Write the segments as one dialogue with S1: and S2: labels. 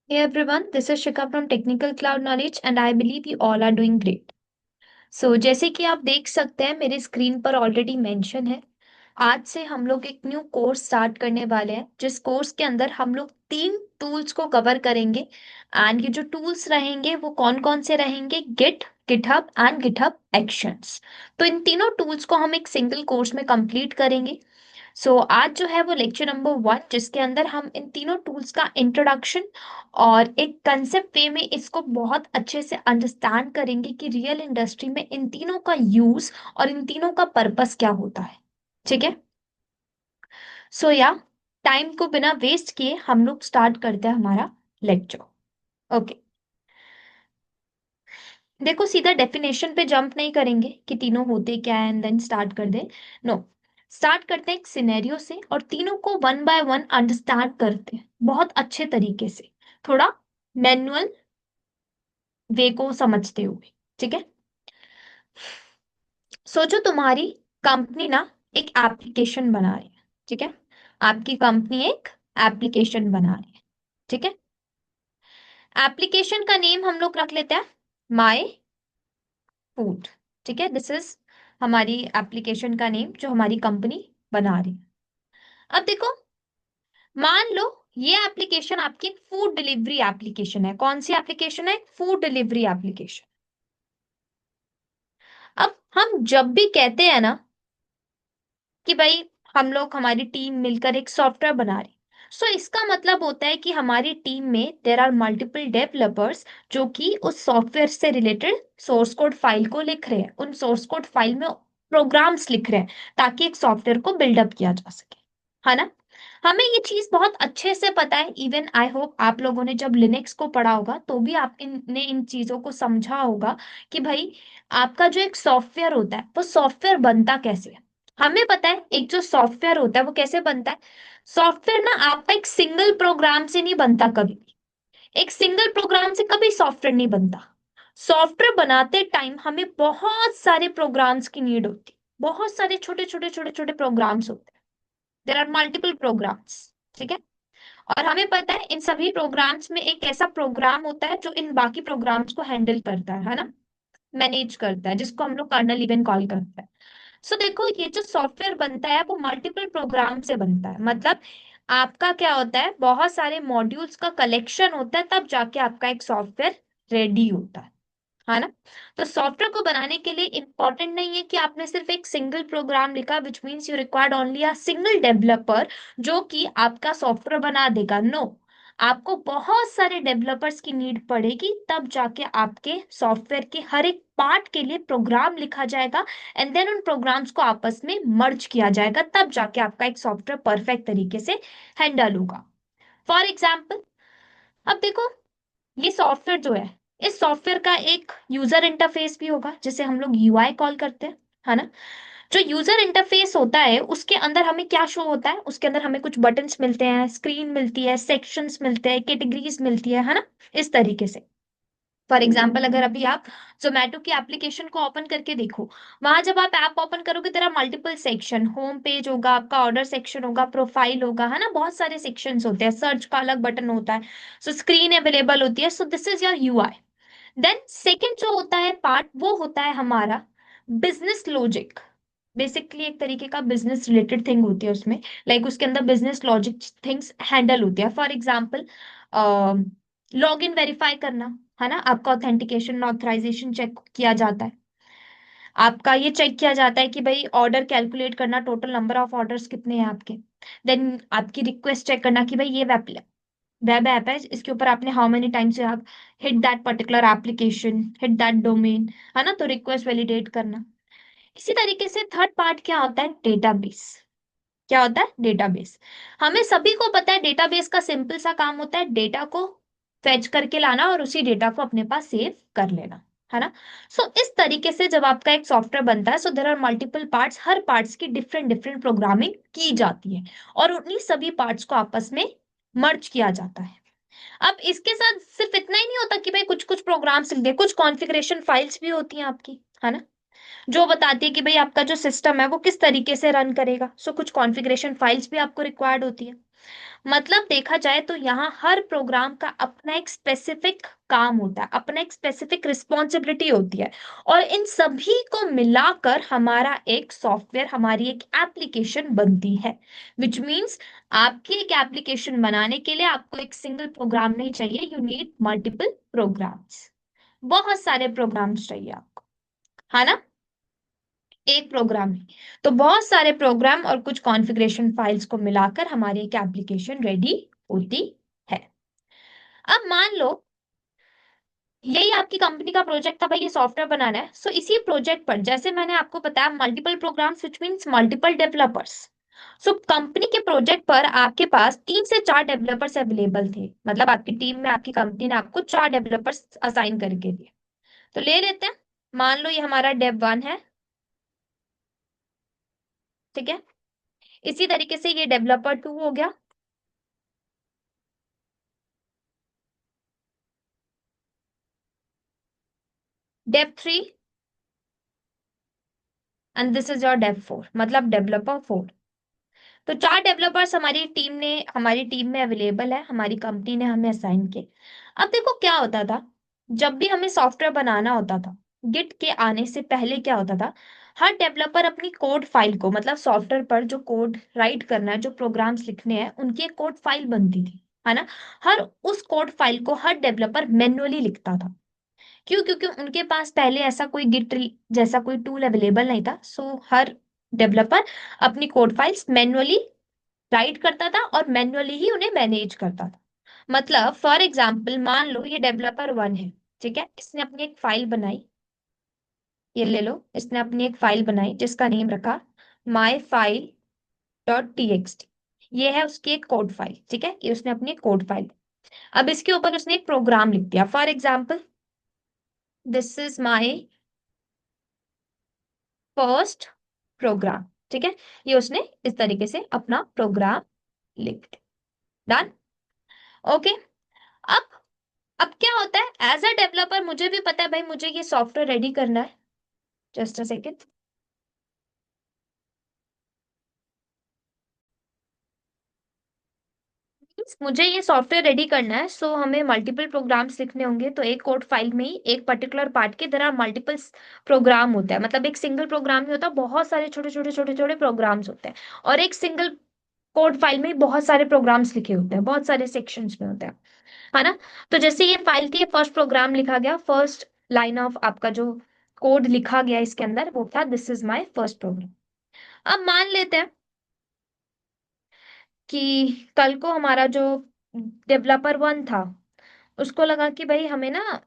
S1: Hey everyone, this is Shikha from Technical Cloud Knowledge and I believe you all are doing great. जैसे कि आप देख सकते हैं मेरे स्क्रीन पर ऑलरेडी मेंशन है। आज से हम लोग एक न्यू कोर्स स्टार्ट करने वाले हैं जिस कोर्स के अंदर हम लोग तीन टूल्स को कवर करेंगे। एंड ये जो टूल्स रहेंगे वो कौन कौन से रहेंगे? Git, GitHub and GitHub actions. तो इन तीनों टूल्स को हम एक सिंगल कोर्स में कंप्लीट करेंगे। आज जो है वो लेक्चर नंबर 1 जिसके अंदर हम इन तीनों टूल्स का इंट्रोडक्शन और एक कंसेप्ट वे में इसको बहुत अच्छे से अंडरस्टैंड करेंगे कि रियल इंडस्ट्री में इन तीनों का यूज और इन तीनों का पर्पस क्या होता है। ठीक है। या टाइम को बिना वेस्ट किए हम लोग स्टार्ट करते हैं हमारा लेक्चर। ओके। देखो, सीधा डेफिनेशन पे जंप नहीं करेंगे कि तीनों होते क्या है एंड देन स्टार्ट कर दे। नो, स्टार्ट करते हैं एक सिनेरियो से और तीनों को वन बाय वन अंडरस्टैंड करते हैं बहुत अच्छे तरीके से, थोड़ा मैनुअल वे को समझते हुए। ठीक है। सोचो तुम्हारी कंपनी ना एक एप्लीकेशन बना रही है। ठीक है। आपकी कंपनी एक एप्लीकेशन बना रही है। ठीक है। एप्लीकेशन का नेम हम लोग रख लेते हैं माय फूड। ठीक है, दिस इज हमारी एप्लीकेशन का नेम जो हमारी कंपनी बना रही है। अब देखो, मान लो ये एप्लीकेशन आपकी फूड डिलीवरी एप्लीकेशन है। कौन सी एप्लीकेशन है? Food delivery application. अब हम जब भी कहते हैं ना कि भाई हम लोग हमारी टीम मिलकर एक सॉफ्टवेयर बना रही, इसका मतलब होता है कि हमारी टीम में देर आर मल्टीपल डेवलपर्स जो कि उस सॉफ्टवेयर से रिलेटेड सोर्स कोड फाइल को लिख रहे हैं, उन सोर्स कोड फाइल में प्रोग्राम्स लिख रहे हैं ताकि एक सॉफ्टवेयर को बिल्डअप किया जा सके। है ना? हमें ये चीज बहुत अच्छे से पता है। इवन आई होप आप लोगों ने जब लिनक्स को पढ़ा होगा तो भी आप ने इन चीजों को समझा होगा कि भाई आपका जो एक सॉफ्टवेयर होता है वो सॉफ्टवेयर बनता कैसे है। हमें पता है एक जो सॉफ्टवेयर होता है वो कैसे बनता है। सॉफ्टवेयर ना आपका एक सिंगल प्रोग्राम से नहीं बनता कभी भी। एक सिंगल प्रोग्राम से कभी सॉफ्टवेयर नहीं बनता। सॉफ्टवेयर बनाते टाइम हमें बहुत सारे प्रोग्राम्स की नीड होती है। बहुत सारे छोटे छोटे छोटे छोटे प्रोग्राम्स होते हैं। There are multiple programs. ठीक है। और हमें पता है इन सभी प्रोग्राम्स में एक ऐसा प्रोग्राम होता है जो इन बाकी प्रोग्राम्स को हैंडल करता है ना, मैनेज करता है, जिसको हम लोग कर्नल इवन कॉल करते हैं। देखो, ये जो सॉफ्टवेयर बनता है वो मल्टीपल प्रोग्राम से बनता है। मतलब आपका क्या होता है, बहुत सारे मॉड्यूल्स का कलेक्शन होता है, तब जाके आपका एक सॉफ्टवेयर रेडी होता है ना। सॉफ्टवेयर को बनाने के लिए इंपॉर्टेंट नहीं है कि आपने सिर्फ एक सिंगल प्रोग्राम लिखा, which means you required only a single developer जो कि आपका सॉफ्टवेयर बना देगा। नो, आपको बहुत सारे डेवलपर्स की नीड पड़ेगी, तब जाके आपके सॉफ्टवेयर के हर एक पार्ट के लिए प्रोग्राम लिखा जाएगा एंड देन उन प्रोग्राम्स को आपस में मर्ज किया जाएगा, तब जाके आपका एक सॉफ्टवेयर परफेक्ट तरीके से हैंडल होगा। फॉर एग्जाम्पल, अब देखो, ये सॉफ्टवेयर जो है, इस सॉफ्टवेयर का एक यूजर इंटरफेस भी होगा जिसे हम लोग यूआई कॉल करते हैं। है ना? जो यूजर इंटरफेस होता है उसके अंदर हमें क्या शो होता है? उसके अंदर हमें कुछ बटन्स मिलते हैं, स्क्रीन मिलती है, सेक्शंस मिलते हैं, कैटेगरीज मिलती है ना, इस तरीके से। फॉर एग्जाम्पल, अगर अभी आप जोमेटो की एप्लीकेशन को ओपन करके देखो, वहां जब आप ऐप ओपन करोगे तेरा मल्टीपल सेक्शन, होम पेज होगा, आपका ऑर्डर सेक्शन होगा, प्रोफाइल होगा, है ना, बहुत सारे सेक्शंस होते हैं, सर्च का अलग बटन होता है, स्क्रीन अवेलेबल होती है। This is your UI. Then second जो होता है पार्ट, वो होता है हमारा बिजनेस लॉजिक। बेसिकली एक तरीके का बिजनेस रिलेटेड थिंग होती है उसमें, उसके अंदर बिजनेस लॉजिक थिंग्स हैंडल होती है। For example, log in verify करना, है ना, आपका ऑथेंटिकेशन ऑथराइजेशन चेक किया जाता है। आपका ये चेक किया जाता है कि भाई ऑर्डर कैलकुलेट करना, टोटल नंबर ऑफ ऑर्डर्स कितने हैं आपके। देन आपकी रिक्वेस्ट चेक करना कि भाई ये वेब ऐप है, इसके ऊपर आपने हाउ मेनी टाइम्स आप hit that particular application, hit that domain, है ना, तो रिक्वेस्ट वैलिडेट करना। इसी तरीके से थर्ड पार्ट क्या होता है? डेटाबेस। क्या होता है? डेटाबेस। हमें सभी को पता है डेटाबेस का सिंपल सा काम होता है डेटा को फेच करके लाना और उसी डेटा को अपने पास सेव कर लेना। है ना? इस तरीके से जब आपका एक सॉफ्टवेयर बनता है, देयर आर मल्टीपल पार्ट्स, हर पार्ट्स की डिफरेंट डिफरेंट प्रोग्रामिंग की जाती है और उन्हीं सभी पार्ट्स को आपस में मर्ज किया जाता है। अब इसके साथ सिर्फ इतना ही नहीं होता कि भाई कुछ कुछ प्रोग्राम्स लिख दे, कुछ कॉन्फ़िगरेशन फाइल्स भी होती हैं आपकी। है ना? जो बताती है कि भाई आपका जो सिस्टम है वो किस तरीके से रन करेगा। सो कुछ कॉन्फ़िगरेशन फाइल्स भी आपको रिक्वायर्ड होती है। मतलब देखा जाए तो यहाँ हर प्रोग्राम का अपना एक स्पेसिफिक काम होता है, अपना एक स्पेसिफिक रिस्पॉन्सिबिलिटी होती है, और इन सभी को मिलाकर हमारा एक सॉफ्टवेयर, हमारी एक एप्लीकेशन बनती है। विच मीन्स आपकी एक एप्लीकेशन बनाने के लिए आपको एक सिंगल प्रोग्राम नहीं चाहिए, यू नीड मल्टीपल प्रोग्राम्स। बहुत सारे प्रोग्राम्स चाहिए आपको, है ना, एक प्रोग्राम नहीं। तो बहुत सारे प्रोग्राम और कुछ कॉन्फ़िगरेशन फाइल्स को मिलाकर हमारी एक एप्लीकेशन रेडी होती है। अब मान लो यही आपकी कंपनी का प्रोजेक्ट था, भाई ये सॉफ्टवेयर बनाना है। सो इसी प्रोजेक्ट पर जैसे मैंने आपको बताया multiple programmes which means multiple developers. So company के प्रोजेक्ट पर आपके पास 3 से 4 डेवलपर्स अवेलेबल थे, मतलब आपकी टीम में आपकी कंपनी ने आपको 4 डेवलपर्स असाइन करके दिए। तो ले लेते हैं, मान लो ये हमारा डेव 1 है, ठीक है। इसी तरीके से ये डेवलपर 2 हो गया, dev 3, and this is your dev 4, मतलब डेवलपर 4। तो 4 डेवलपर्स हमारी टीम में अवेलेबल है, हमारी कंपनी ने हमें असाइन किए। अब देखो क्या होता था, जब भी हमें सॉफ्टवेयर बनाना होता था, गिट के आने से पहले क्या होता था, हर डेवलपर अपनी कोड फाइल को, मतलब सॉफ्टवेयर पर जो कोड राइट करना है, जो प्रोग्राम्स लिखने हैं, उनकी एक कोड फाइल बनती थी, है ना। हर उस कोड फाइल को हर डेवलपर मैन्युअली लिखता था। क्यों? क्योंकि उनके पास पहले ऐसा कोई गिट जैसा कोई टूल अवेलेबल नहीं था। सो हर डेवलपर अपनी कोड फाइल्स मैन्युअली राइट करता था और मैन्युअली ही उन्हें मैनेज करता था। मतलब फॉर एग्जाम्पल मान लो ये डेवलपर 1 है, ठीक है, इसने अपनी एक फाइल बनाई, ये ले लो, इसने अपनी एक फाइल बनाई जिसका नेम रखा my file.txt। ये है उसकी एक कोड फाइल, ठीक है, ये उसने अपनी एक कोड फाइल। अब इसके ऊपर उसने एक प्रोग्राम लिख दिया, for example this is my first program, ठीक है। ये उसने इस तरीके से अपना प्रोग्राम लिख दिया, डन, ओके। अब अब क्या होता है, एज अ डेवलपर मुझे भी पता है भाई मुझे ये सॉफ्टवेयर रेडी करना है। Just a second. मुझे ये सॉफ्टवेयर रेडी करना है, सो हमें मल्टीपल प्रोग्राम्स लिखने होंगे। तो एक कोड फाइल में ही एक पर्टिकुलर पार्ट के देयर आर मल्टीपल प्रोग्राम होता है, मतलब एक सिंगल प्रोग्राम नहीं होता, बहुत सारे छोटे छोटे छोटे छोटे प्रोग्राम्स होते हैं। और एक सिंगल कोड फाइल में ही बहुत सारे प्रोग्राम्स लिखे होते हैं, बहुत सारे सेक्शंस में होते हैं, है ना। तो जैसे ये फाइल थी, फर्स्ट प्रोग्राम लिखा गया, फर्स्ट लाइन ऑफ आपका जो कोड लिखा गया इसके अंदर वो था this is my first program. अब मान लेते हैं कि कल को हमारा जो डेवलपर 1 था उसको लगा कि भाई हमें ना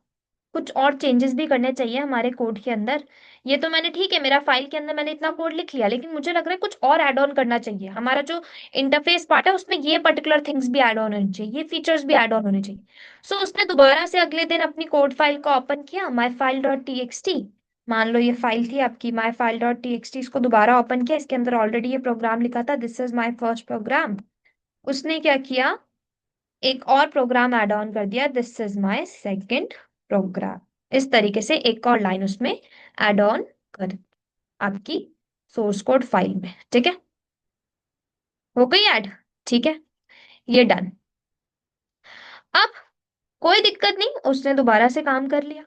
S1: कुछ और चेंजेस भी करने चाहिए हमारे कोड के अंदर। ये तो मैंने, ठीक है, मेरा फाइल के अंदर मैंने इतना कोड लिख लिया, लेकिन मुझे लग रहा है कुछ और ऐड ऑन करना चाहिए, हमारा जो इंटरफेस पार्ट है उसमें ये पर्टिकुलर थिंग्स भी ऐड ऑन होने चाहिए, ये फीचर्स भी ऐड ऑन होने चाहिए। सो उसने दोबारा से अगले दिन अपनी कोड फाइल को ओपन किया, my file dot T x T. मान लो ये फाइल थी आपकी my file dot T x T, इसको दोबारा ओपन किया, इसके अंदर ऑलरेडी ये प्रोग्राम लिखा था this is my first program. उसने क्या किया, एक और प्रोग्राम ऐड ऑन कर दिया this is my second program. इस तरीके से एक और लाइन उसमें ऐड ऑन कर आपकी सोर्स कोड फाइल में, ठीक है, हो गई ऐड, ठीक है, ये डन। अब कोई दिक्कत नहीं, उसने दोबारा से काम कर लिया।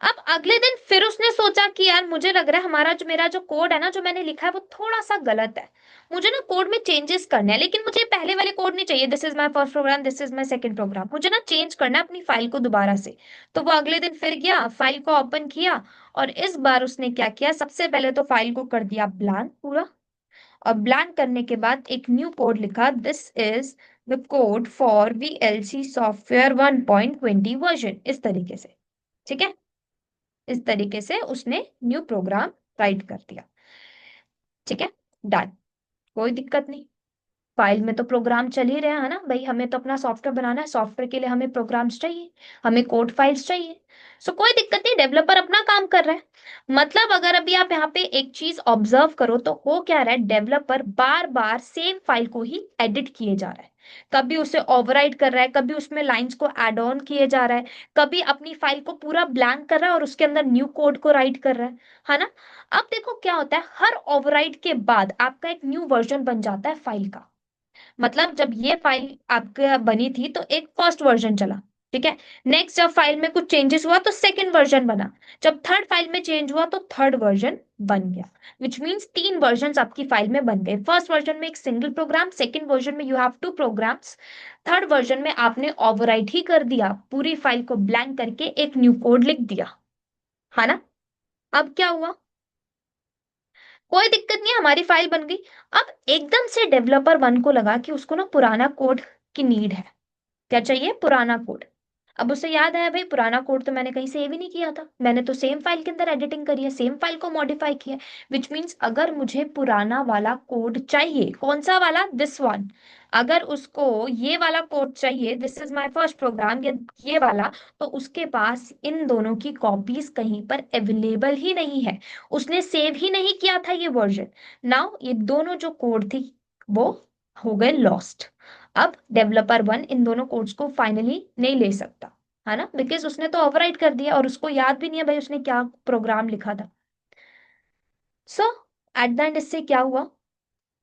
S1: अब अगले दिन फिर उसने सोचा कि यार मुझे लग रहा है हमारा जो मेरा जो कोड है ना, जो मैंने लिखा है वो थोड़ा सा गलत है, मुझे ना कोड में चेंजेस करने हैं, लेकिन मुझे पहले वाले कोड नहीं चाहिए this is my first program this is my second program, मुझे ना चेंज करना है अपनी फाइल को दोबारा से। तो वो अगले दिन फिर गया, फाइल को ओपन किया, और इस बार उसने क्या किया, सबसे पहले तो फाइल को कर दिया ब्लैंक पूरा, और ब्लैंक करने के बाद एक न्यू कोड लिखा this is the code for VLC software 1.20 version, इस तरीके से, ठीक है। इस तरीके से उसने न्यू प्रोग्राम राइट कर दिया, ठीक है, डन, कोई दिक्कत नहीं। फाइल में तो प्रोग्राम चल ही रहा है ना भाई, हमें तो अपना सॉफ्टवेयर बनाना है, सॉफ्टवेयर के लिए हमें प्रोग्राम्स चाहिए, हमें कोड फाइल्स चाहिए। सो कोई दिक्कत नहीं, डेवलपर अपना काम कर रहा है। मतलब अगर अभी आप यहाँ पे एक चीज ऑब्जर्व करो तो हो क्या रहा है, डेवलपर बार बार सेम फाइल को ही एडिट किए जा रहा है। कभी उसे ओवरराइट कर रहा है, कभी उसमें लाइंस को ऐड ऑन किए जा रहा है, कभी अपनी फाइल को पूरा ब्लैंक कर रहा है और उसके अंदर न्यू कोड को राइट कर रहा है ना। अब देखो क्या होता है, हर ओवरराइट के बाद आपका एक न्यू वर्जन बन जाता है फाइल का। मतलब जब ये फाइल आपके बनी थी तो एक फर्स्ट वर्जन चला, ठीक है। नेक्स्ट जब फाइल में कुछ चेंजेस हुआ तो सेकंड वर्जन बना। जब थर्ड फाइल में चेंज हुआ तो थर्ड वर्जन बन गया। विच मीन्स तीन वर्जन आपकी फाइल में बन गए। फर्स्ट वर्जन में एक सिंगल प्रोग्राम, सेकंड वर्जन में you have two programs, third version में आपने ओवरराइट ही कर दिया, पूरी फाइल को ब्लैंक करके एक न्यू कोड लिख दिया, है ना। अब क्या हुआ, कोई दिक्कत नहीं, हमारी फाइल बन गई। अब एकदम से डेवलपर वन को लगा कि उसको ना पुराना कोड की नीड है। क्या चाहिए, पुराना कोड। अब उसे याद आया, भाई पुराना कोड तो मैंने कहीं सेव ही नहीं किया था, मैंने तो सेम फाइल के अंदर एडिटिंग करी है, सेम फाइल को मॉडिफाई किया है। विच मीन्स अगर मुझे पुराना वाला कोड चाहिए, कौन सा वाला, दिस वन, अगर उसको ये वाला कोड चाहिए, this is my first program, ये वाला, तो उसके पास इन दोनों की कॉपीज कहीं पर अवेलेबल ही नहीं है। उसने सेव ही नहीं किया था ये वर्जन। नाउ ये दोनों जो कोड थी वो हो गए लॉस्ट। अब डेवलपर वन इन दोनों कोड्स को फाइनली नहीं ले सकता, है ना, बिकॉज उसने तो ओवरराइट कर दिया और उसको याद भी नहीं है भाई उसने क्या प्रोग्राम लिखा था। सो एट द एंड इससे क्या हुआ,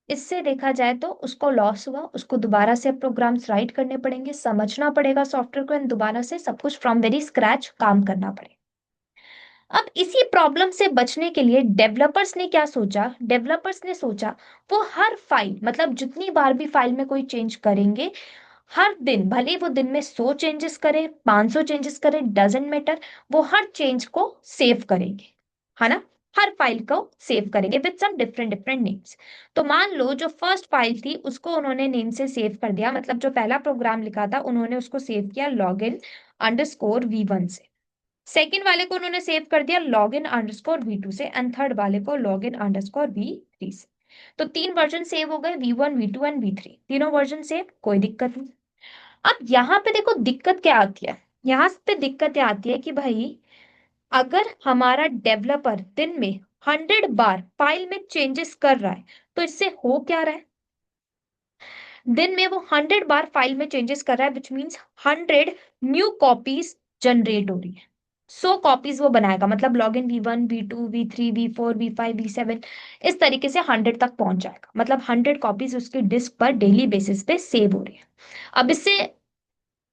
S1: इससे देखा जाए तो उसको लॉस हुआ, उसको दोबारा से प्रोग्राम्स राइट करने पड़ेंगे, समझना पड़ेगा सॉफ्टवेयर को एंड दोबारा से सब कुछ फ्रॉम वेरी स्क्रैच काम करना पड़ेगा। अब इसी प्रॉब्लम से बचने के लिए डेवलपर्स ने क्या सोचा, डेवलपर्स ने सोचा वो हर फाइल, मतलब जितनी बार भी फाइल में कोई चेंज करेंगे, हर दिन, भले वो दिन में 100 चेंजेस करे, 500 चेंजेस करे, डजेंट मैटर, वो हर चेंज को सेव करेंगे, है ना। हर फाइल को सेव करेंगे with some different different names. तो मान लो जो फर्स्ट फाइल थी उसको उन्होंने नेम से सेव कर दिया, मतलब जो पहला प्रोग्राम लिखा था उन्होंने उसको सेव किया login_v1 से। सेकंड वाले को उन्होंने सेव कर दिया login_v2 से, एंड थर्ड वाले को login_v3 से। तो तीन वर्जन सेव हो गए, v1 v2 एंड v3, तीनों वर्जन सेव, कोई दिक्कत नहीं। अब यहाँ पे देखो दिक्कत क्या आती है, यहाँ पे दिक्कत क्या आती है कि भाई अगर हमारा डेवलपर दिन में 100 बार फाइल में चेंजेस कर रहा है तो इससे हो क्या रहा है, दिन में वो 100 बार फाइल में चेंजेस कर रहा है, which means 100 new copies generate हो रही है। 100 कॉपीज वो बनाएगा, मतलब log in v1 v2 v3 v4 v5 v7, इस तरीके से 100 तक पहुंच जाएगा, मतलब 100 कॉपीज उसकी डिस्क पर डेली बेसिस पे सेव हो रही है। अब इससे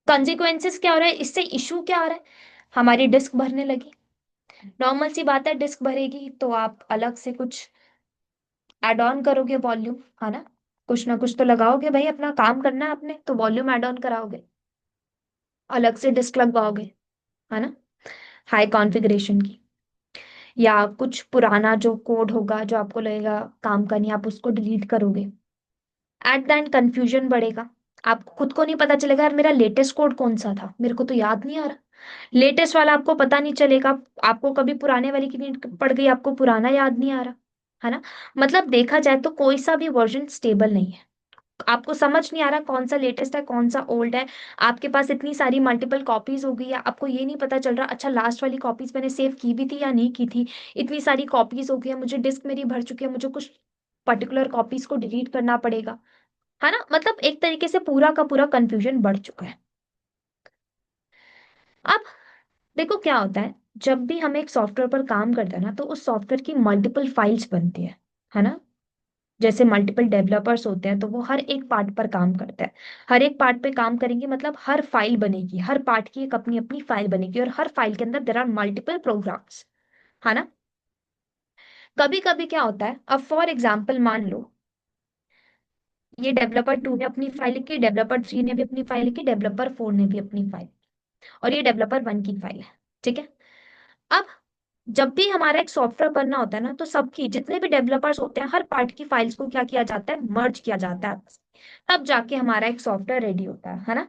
S1: कॉन्सिक्वेंसेस क्या हो रहा है, इससे इशू क्या आ रहा है, हमारी डिस्क भरने लगी। नॉर्मल सी बात है, डिस्क भरेगी तो आप अलग से कुछ एड ऑन करोगे वॉल्यूम, है ना, कुछ ना कुछ तो लगाओगे भाई, अपना काम करना है आपने, तो वॉल्यूम एड ऑन कराओगे, अलग से डिस्क लगवाओगे, है ना, हाई कॉन्फ़िगरेशन की। या कुछ पुराना जो कोड होगा जो आपको लगेगा काम का नहीं, आप उसको डिलीट करोगे। एट द एंड कंफ्यूजन बढ़ेगा, आपको खुद को नहीं पता चलेगा यार मेरा लेटेस्ट कोड कौन सा था, मेरे को तो याद नहीं आ रहा। लेटेस्ट वाला आपको पता नहीं चलेगा, आपको कभी पुराने वाली की नीड पड़ गई, आपको पुराना याद नहीं आ रहा, है ना। मतलब देखा जाए तो कोई सा भी वर्जन स्टेबल नहीं है, आपको समझ नहीं आ रहा कौन सा लेटेस्ट है कौन सा ओल्ड है। आपके पास इतनी सारी मल्टीपल कॉपीज हो गई है, आपको ये नहीं पता चल रहा अच्छा लास्ट वाली कॉपीज मैंने सेव की भी थी या नहीं की थी। इतनी सारी कॉपीज हो गई है, मुझे डिस्क मेरी भर चुकी है, मुझे कुछ पर्टिकुलर कॉपीज को डिलीट करना पड़ेगा, है ना। मतलब एक तरीके से पूरा का पूरा कंफ्यूजन बढ़ चुका है। अब देखो क्या होता है, जब भी हम एक सॉफ्टवेयर पर काम करते हैं ना तो उस सॉफ्टवेयर की मल्टीपल फाइल्स बनती है ना। जैसे मल्टीपल डेवलपर्स होते हैं तो वो हर एक पार्ट पर काम करते हैं, हर एक पार्ट पे काम करेंगे, मतलब हर फाइल बनेगी, हर पार्ट की एक अपनी अपनी फाइल बनेगी और हर फाइल के अंदर देर आर मल्टीपल प्रोग्राम्स, है ना। कभी कभी क्या होता है, अब फॉर एग्जाम्पल मान लो ये डेवलपर 2 ने अपनी फाइल लिखी, डेवलपर 3 ने भी अपनी फाइल लिखी, डेवलपर 4 ने भी अपनी फाइल, और ये डेवलपर 1 की फाइल है, ठीक है। अब जब भी हमारा एक सॉफ्टवेयर बनना होता है ना तो सबकी जितने भी डेवलपर्स होते हैं हर पार्ट की फाइल्स को क्या किया जाता है, मर्ज किया जाता है, तब जाके हमारा एक सॉफ्टवेयर रेडी होता है ना।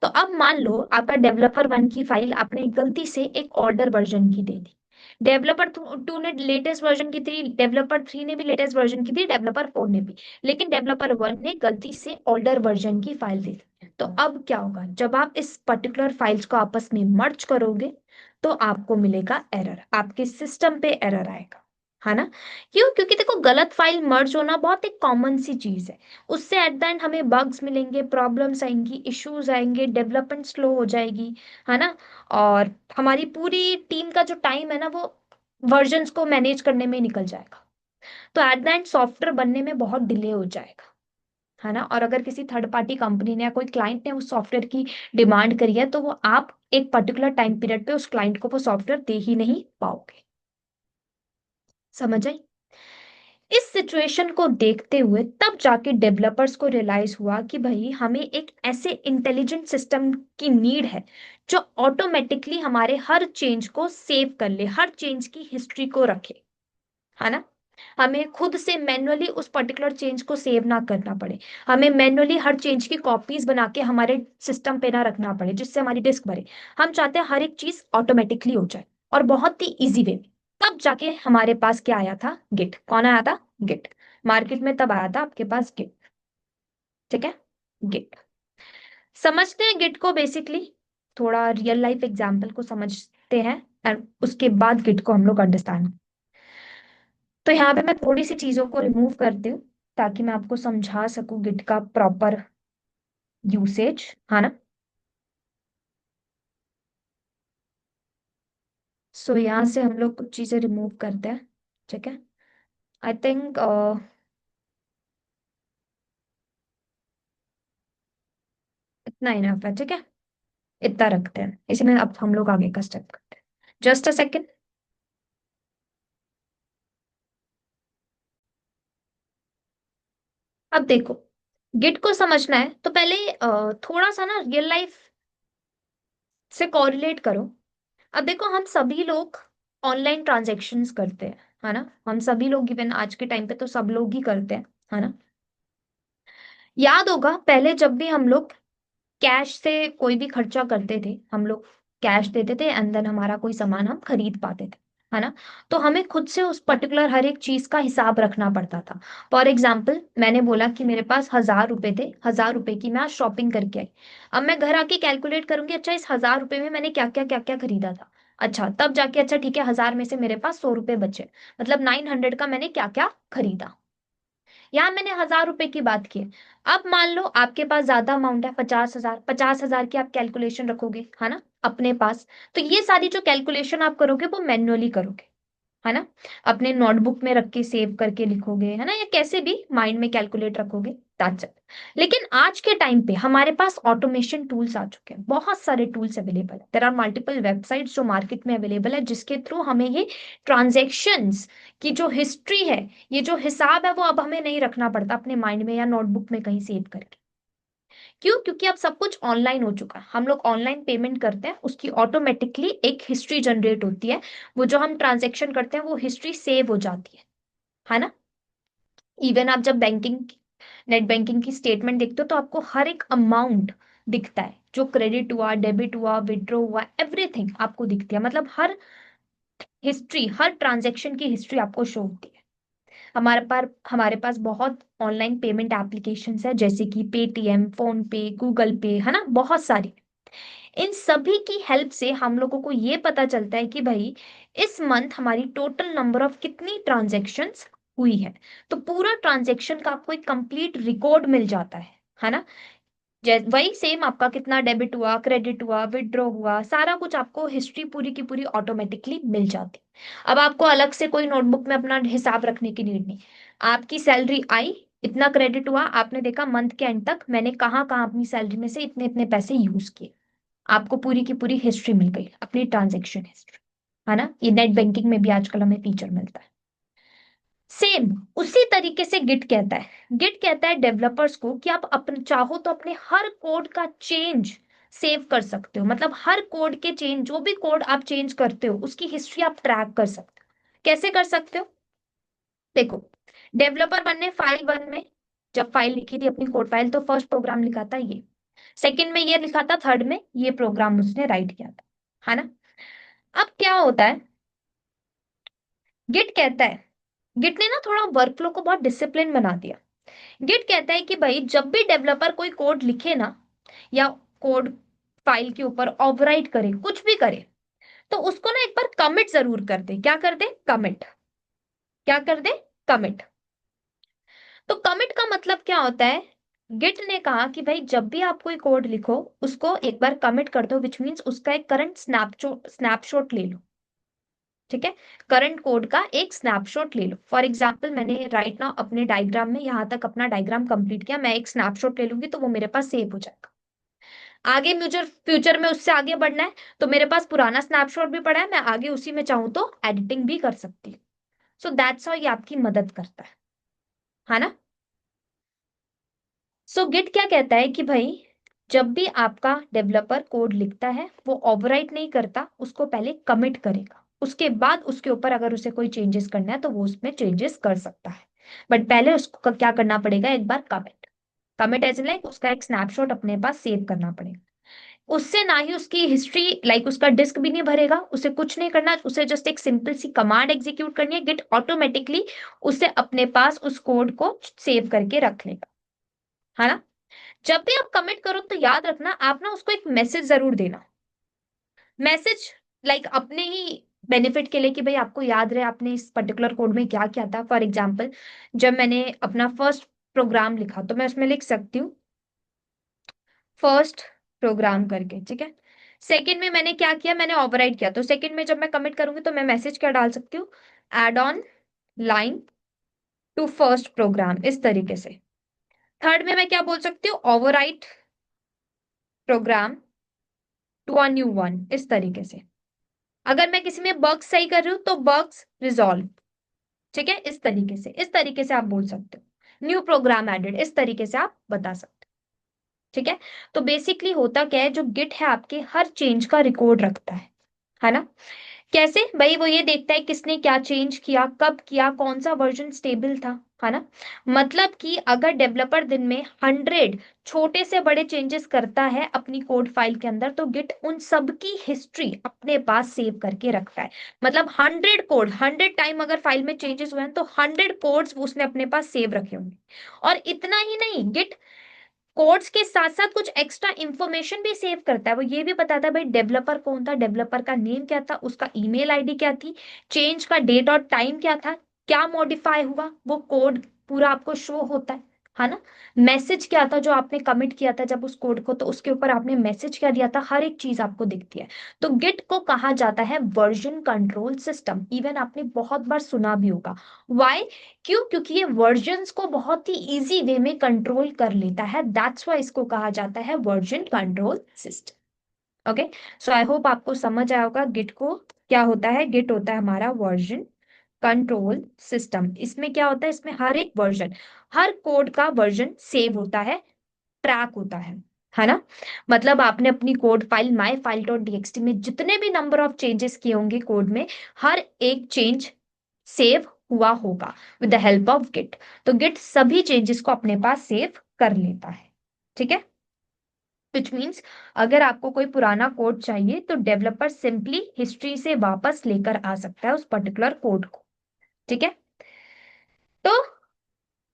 S1: तो अब मान लो आपका डेवलपर 1 की फाइल आपने गलती से एक ऑल्डर वर्जन की दे दी, डेवलपर 2 ने लेटेस्ट वर्जन की थी, डेवलपर 3 ने भी लेटेस्ट वर्जन की थी, डेवलपर 4 ने भी, लेकिन डेवलपर 1 ने गलती से ओल्डर वर्जन की फाइल दे दी। तो अब क्या होगा, जब आप इस पर्टिकुलर फाइल्स को आपस में मर्ज करोगे तो आपको मिलेगा एरर, आपके सिस्टम पे एरर आएगा, है ना। क्यों? क्योंकि देखो गलत फाइल मर्ज होना बहुत एक कॉमन सी चीज है। उससे एट द एंड हमें बग्स मिलेंगे, प्रॉब्लम्स आएंगी, इश्यूज आएंगे, डेवलपमेंट स्लो हो जाएगी, है ना। और हमारी पूरी टीम का जो टाइम है ना वो वर्जन्स को मैनेज करने में निकल जाएगा। तो एट द एंड सॉफ्टवेयर बनने में बहुत डिले हो जाएगा, है ना। और अगर किसी थर्ड पार्टी कंपनी ने या कोई क्लाइंट ने उस सॉफ्टवेयर की डिमांड करी है तो वो आप एक पर्टिकुलर टाइम पीरियड पे उस क्लाइंट को वो सॉफ्टवेयर दे ही नहीं पाओगे। समझ आई? इस सिचुएशन को देखते हुए तब जाके डेवलपर्स को रियलाइज हुआ कि भाई हमें एक ऐसे इंटेलिजेंट सिस्टम की नीड है जो ऑटोमेटिकली हमारे हर चेंज को सेव कर ले, हर चेंज की हिस्ट्री को रखे, है ना। हमें खुद से मैन्युअली उस पर्टिकुलर चेंज को सेव ना करना पड़े, हमें मैन्युअली हर चेंज की कॉपीज बना के हमारे सिस्टम पे ना रखना पड़े जिससे हमारी डिस्क भरे। हम चाहते हैं हर एक चीज ऑटोमेटिकली हो जाए और बहुत ही इजी वे में। तब जाके हमारे पास क्या आया था? गिट। कौन आया था? गिट। मार्केट में तब आया था आपके पास गिट। ठीक है, गिट। समझते हैं गिट को बेसिकली, थोड़ा रियल लाइफ एग्जांपल को समझते हैं एंड उसके बाद गिट को हम लोग अंडरस्टैंड। तो यहाँ पे मैं थोड़ी सी चीजों को रिमूव करती हूँ ताकि मैं आपको समझा सकूं गिट का प्रॉपर यूसेज, है ना। सो यहाँ से हम लोग कुछ चीजें रिमूव करते हैं। ठीक है, आई थिंक इतना इनफ है। ठीक है, इतना रखते हैं, इसमें अब हम लोग आगे का स्टेप करते हैं। Just a second. अब देखो, गिट को समझना है तो पहले थोड़ा सा ना रियल लाइफ से कोरिलेट करो। अब देखो हम सभी लोग ऑनलाइन ट्रांजैक्शंस करते हैं, है ना। हम सभी लोग, इवन आज के टाइम पे तो सब लोग ही करते हैं, है ना। याद होगा पहले जब भी हम लोग कैश से कोई भी खर्चा करते थे, हम लोग कैश देते थे एंड देन हमारा कोई सामान हम खरीद पाते थे, है ना। तो हमें खुद से उस पर्टिकुलर हर एक चीज का हिसाब रखना पड़ता था। फॉर एग्जाम्पल मैंने बोला कि मेरे पास 1,000 रुपए थे, 1,000 रुपए की मैं आज शॉपिंग करके आई। अब मैं घर आके कैलकुलेट करूंगी, अच्छा इस 1,000 रुपए में मैंने क्या क्या खरीदा था। अच्छा तब जाके, अच्छा ठीक है, 1,000 में से मेरे पास 100 रुपए बचे, मतलब 900 का मैंने क्या क्या खरीदा। यहाँ मैंने 1,000 रुपए की बात की है। अब मान लो आपके पास ज्यादा अमाउंट है, 50,000, 50,000 की आप कैलकुलेशन रखोगे, है ना, अपने पास। तो ये सारी जो कैलकुलेशन आप करोगे वो मैन्युअली करोगे, है ना। अपने नोटबुक में रख के सेव करके लिखोगे, है ना, या कैसे भी माइंड में कैलकुलेट रखोगे, दैट्स इट। लेकिन आज के टाइम पे हमारे पास ऑटोमेशन टूल्स आ चुके हैं, बहुत सारे टूल्स अवेलेबल है। देयर आर मल्टीपल वेबसाइट्स जो मार्केट में अवेलेबल है जिसके थ्रू हमें ये ट्रांजेक्शन्स की जो हिस्ट्री है, ये जो हिसाब है वो अब हमें नहीं रखना पड़ता अपने माइंड में या नोटबुक में कहीं सेव करके। क्यों? क्योंकि अब सब कुछ ऑनलाइन हो चुका है, हम लोग ऑनलाइन पेमेंट करते हैं, उसकी ऑटोमेटिकली एक हिस्ट्री जनरेट होती है। वो जो हम ट्रांजेक्शन करते हैं वो हिस्ट्री सेव हो जाती है ना। इवन आप जब बैंकिंग, नेट बैंकिंग की स्टेटमेंट देखते हो तो आपको हर एक अमाउंट दिखता है, जो क्रेडिट हुआ, डेबिट हुआ, विड्रॉ हुआ, एवरीथिंग आपको दिखती है। मतलब हर हिस्ट्री, हर ट्रांजेक्शन की हिस्ट्री आपको शो होती है। हमारे पास बहुत ऑनलाइन पेमेंट एप्लीकेशंस है जैसे कि पेटीएम, फोन पे, गूगल पे, है ना, बहुत सारी। इन सभी की हेल्प से हम लोगों को ये पता चलता है कि भाई इस मंथ हमारी टोटल नंबर ऑफ कितनी ट्रांजैक्शंस हुई है। तो पूरा ट्रांजैक्शन का आपको एक कंप्लीट रिकॉर्ड मिल जाता है ना। वही सेम आपका कितना डेबिट हुआ, क्रेडिट हुआ, विड्रॉ हुआ, सारा कुछ आपको हिस्ट्री पूरी की पूरी ऑटोमेटिकली मिल जाती। अब आपको अलग से कोई नोटबुक में अपना हिसाब रखने की नीड नहीं। आपकी सैलरी आई, इतना क्रेडिट हुआ, आपने देखा मंथ के एंड तक मैंने कहाँ कहाँ अपनी सैलरी में से इतने इतने पैसे यूज किए। आपको पूरी की पूरी हिस्ट्री मिल गई, अपनी ट्रांजेक्शन हिस्ट्री, है ना। ये नेट बैंकिंग में भी आजकल हमें फीचर मिलता है। सेम उसी तरीके से गिट कहता है डेवलपर्स को कि आप अपन चाहो तो अपने हर कोड का चेंज सेव कर सकते हो। मतलब हर कोड के चेंज, जो भी कोड आप चेंज करते हो उसकी हिस्ट्री आप ट्रैक कर सकते हो। कैसे कर सकते हो? देखो, डेवलपर बनने फाइल वन में जब फाइल लिखी थी अपनी कोड फाइल, तो फर्स्ट प्रोग्राम लिखा था ये, सेकंड में ये लिखा था, थर्ड में ये प्रोग्राम उसने राइट किया था, है ना। अब क्या होता है, गिट कहता है, गिट ने ना थोड़ा वर्कफ्लो को बहुत डिसिप्लिन बना दिया। गिट कहता है कि भाई जब भी डेवलपर कोई कोड लिखे ना, या कोड फाइल के ऊपर ओवरराइट करे, कुछ भी करे, तो उसको ना एक बार कमिट जरूर कर दे। क्या कर दे? कमिट। क्या कर दे? कमिट। तो कमिट का मतलब क्या होता है? गिट ने कहा कि भाई जब भी आप कोई कोड लिखो उसको एक बार कमिट कर दो, विच मीन्स उसका एक करंट स्नैपशॉट ले लो। ठीक है? करंट कोड का एक स्नैपशॉट ले लो। फॉर एग्जाम्पल मैंने राइट नाउ अपने डायग्राम में यहाँ तक अपना डायग्राम कंप्लीट किया, मैं एक स्नैपशॉट ले लूंगी तो वो मेरे पास सेव हो जाएगा। आगे मुझे फ्यूचर में उससे आगे बढ़ना है तो मेरे पास पुराना स्नैपशॉट भी पड़ा है, मैं आगे उसी में चाहूँ तो एडिटिंग भी कर सकती हूँ। सो दैट्स हाउ ये आपकी मदद करता है ना? सो गिट क्या कहता है कि भाई जब भी आपका डेवलपर कोड लिखता है वो ओवरराइट नहीं करता, उसको पहले कमिट करेगा, उसके बाद उसके ऊपर अगर उसे कोई चेंजेस करना है तो वो उसमें चेंजेस कर सकता है। बट पहले उसको क्या करना पड़ेगा? एक बार कमिट। कमिट एज लाइक उसका एक स्नैपशॉट अपने पास सेव करना पड़ेगा। उससे ना ही उसकी हिस्ट्री लाइक उसका डिस्क भी नहीं भरेगा, उसे कुछ नहीं करना, उसे जस्ट एक सिंपल सी कमांड एग्जीक्यूट करनी है, गिट ऑटोमेटिकली उसे अपने पास उस कोड को सेव करके रख लेगा। है ना? जब भी आप कमिट करो तो याद रखना आप ना उसको एक मैसेज जरूर देना। मैसेज लाइक अपने ही बेनिफिट के लिए कि भाई आपको याद रहे आपने इस पर्टिकुलर कोड में क्या किया था। फॉर एग्जाम्पल जब मैंने अपना फर्स्ट प्रोग्राम लिखा तो मैं उसमें लिख सकती हूँ फर्स्ट प्रोग्राम करके। ठीक है? सेकंड में मैंने क्या किया? मैंने ओवरराइट किया, तो सेकंड में जब मैं कमिट करूंगी तो मैं मैसेज क्या डाल सकती हूँ? Add on line to first program, इस तरीके से। थर्ड में मैं क्या बोल सकती हूँ? Overwrite program to a new one, इस तरीके से। अगर मैं किसी में बग्स सही कर रही हूँ तो बग्स रिजॉल्व। ठीक है? इस तरीके से आप बोल सकते हो। न्यू प्रोग्राम एडेड, इस तरीके से आप बता सकते हो। ठीक है? तो बेसिकली होता क्या है, जो गिट है आपके हर चेंज का रिकॉर्ड रखता है ना? कैसे भाई? वो ये देखता है किसने क्या चेंज किया, कब किया, कौन सा वर्जन स्टेबल था। है ना? मतलब कि अगर डेवलपर दिन में 100 छोटे से बड़े चेंजेस करता है अपनी कोड फाइल के अंदर तो गिट उन सब की हिस्ट्री अपने पास सेव करके रखता है। मतलब 100 टाइम अगर फाइल में चेंजेस हुए हैं तो 100 कोड्स उसने अपने पास सेव रखे होंगे। और इतना ही नहीं, गिट कोड्स के साथ साथ कुछ एक्स्ट्रा इंफॉर्मेशन भी सेव करता है। वो ये भी बताता है भाई डेवलपर कौन था, डेवलपर का नेम क्या था, उसका ईमेल आईडी क्या थी, चेंज का डेट और टाइम क्या था, क्या मॉडिफाई हुआ, वो कोड पूरा आपको शो होता है ना? मैसेज क्या था जो आपने कमिट किया था जब उस कोड को, तो उसके ऊपर आपने मैसेज क्या दिया था, हर एक चीज आपको दिखती है। तो गिट को कहा जाता है वर्जन कंट्रोल सिस्टम। इवन आपने बहुत बार सुना भी होगा। वाई? क्यों? क्योंकि ये वर्जन्स को बहुत ही इजी वे में कंट्रोल कर लेता है, दैट्स वाई इसको कहा जाता है version control system. Okay? So I hope आपको समझ आया होगा गिट को क्या होता है। गिट होता है हमारा वर्जन कंट्रोल सिस्टम। इसमें क्या होता है? इसमें हर एक वर्जन, हर कोड का वर्जन सेव होता है, ट्रैक होता है ना? मतलब आपने अपनी code file my file dot TXT में जितने भी नंबर ऑफ चेंजेस किए होंगे कोड में, हर एक चेंज सेव हुआ होगा with the help of Git. तो गिट सभी चेंजेस को अपने पास सेव कर लेता है। ठीक है? विच मीन्स अगर आपको कोई पुराना कोड चाहिए तो डेवलपर सिंपली हिस्ट्री से वापस लेकर आ सकता है उस पर्टिकुलर कोड को। ठीक है? तो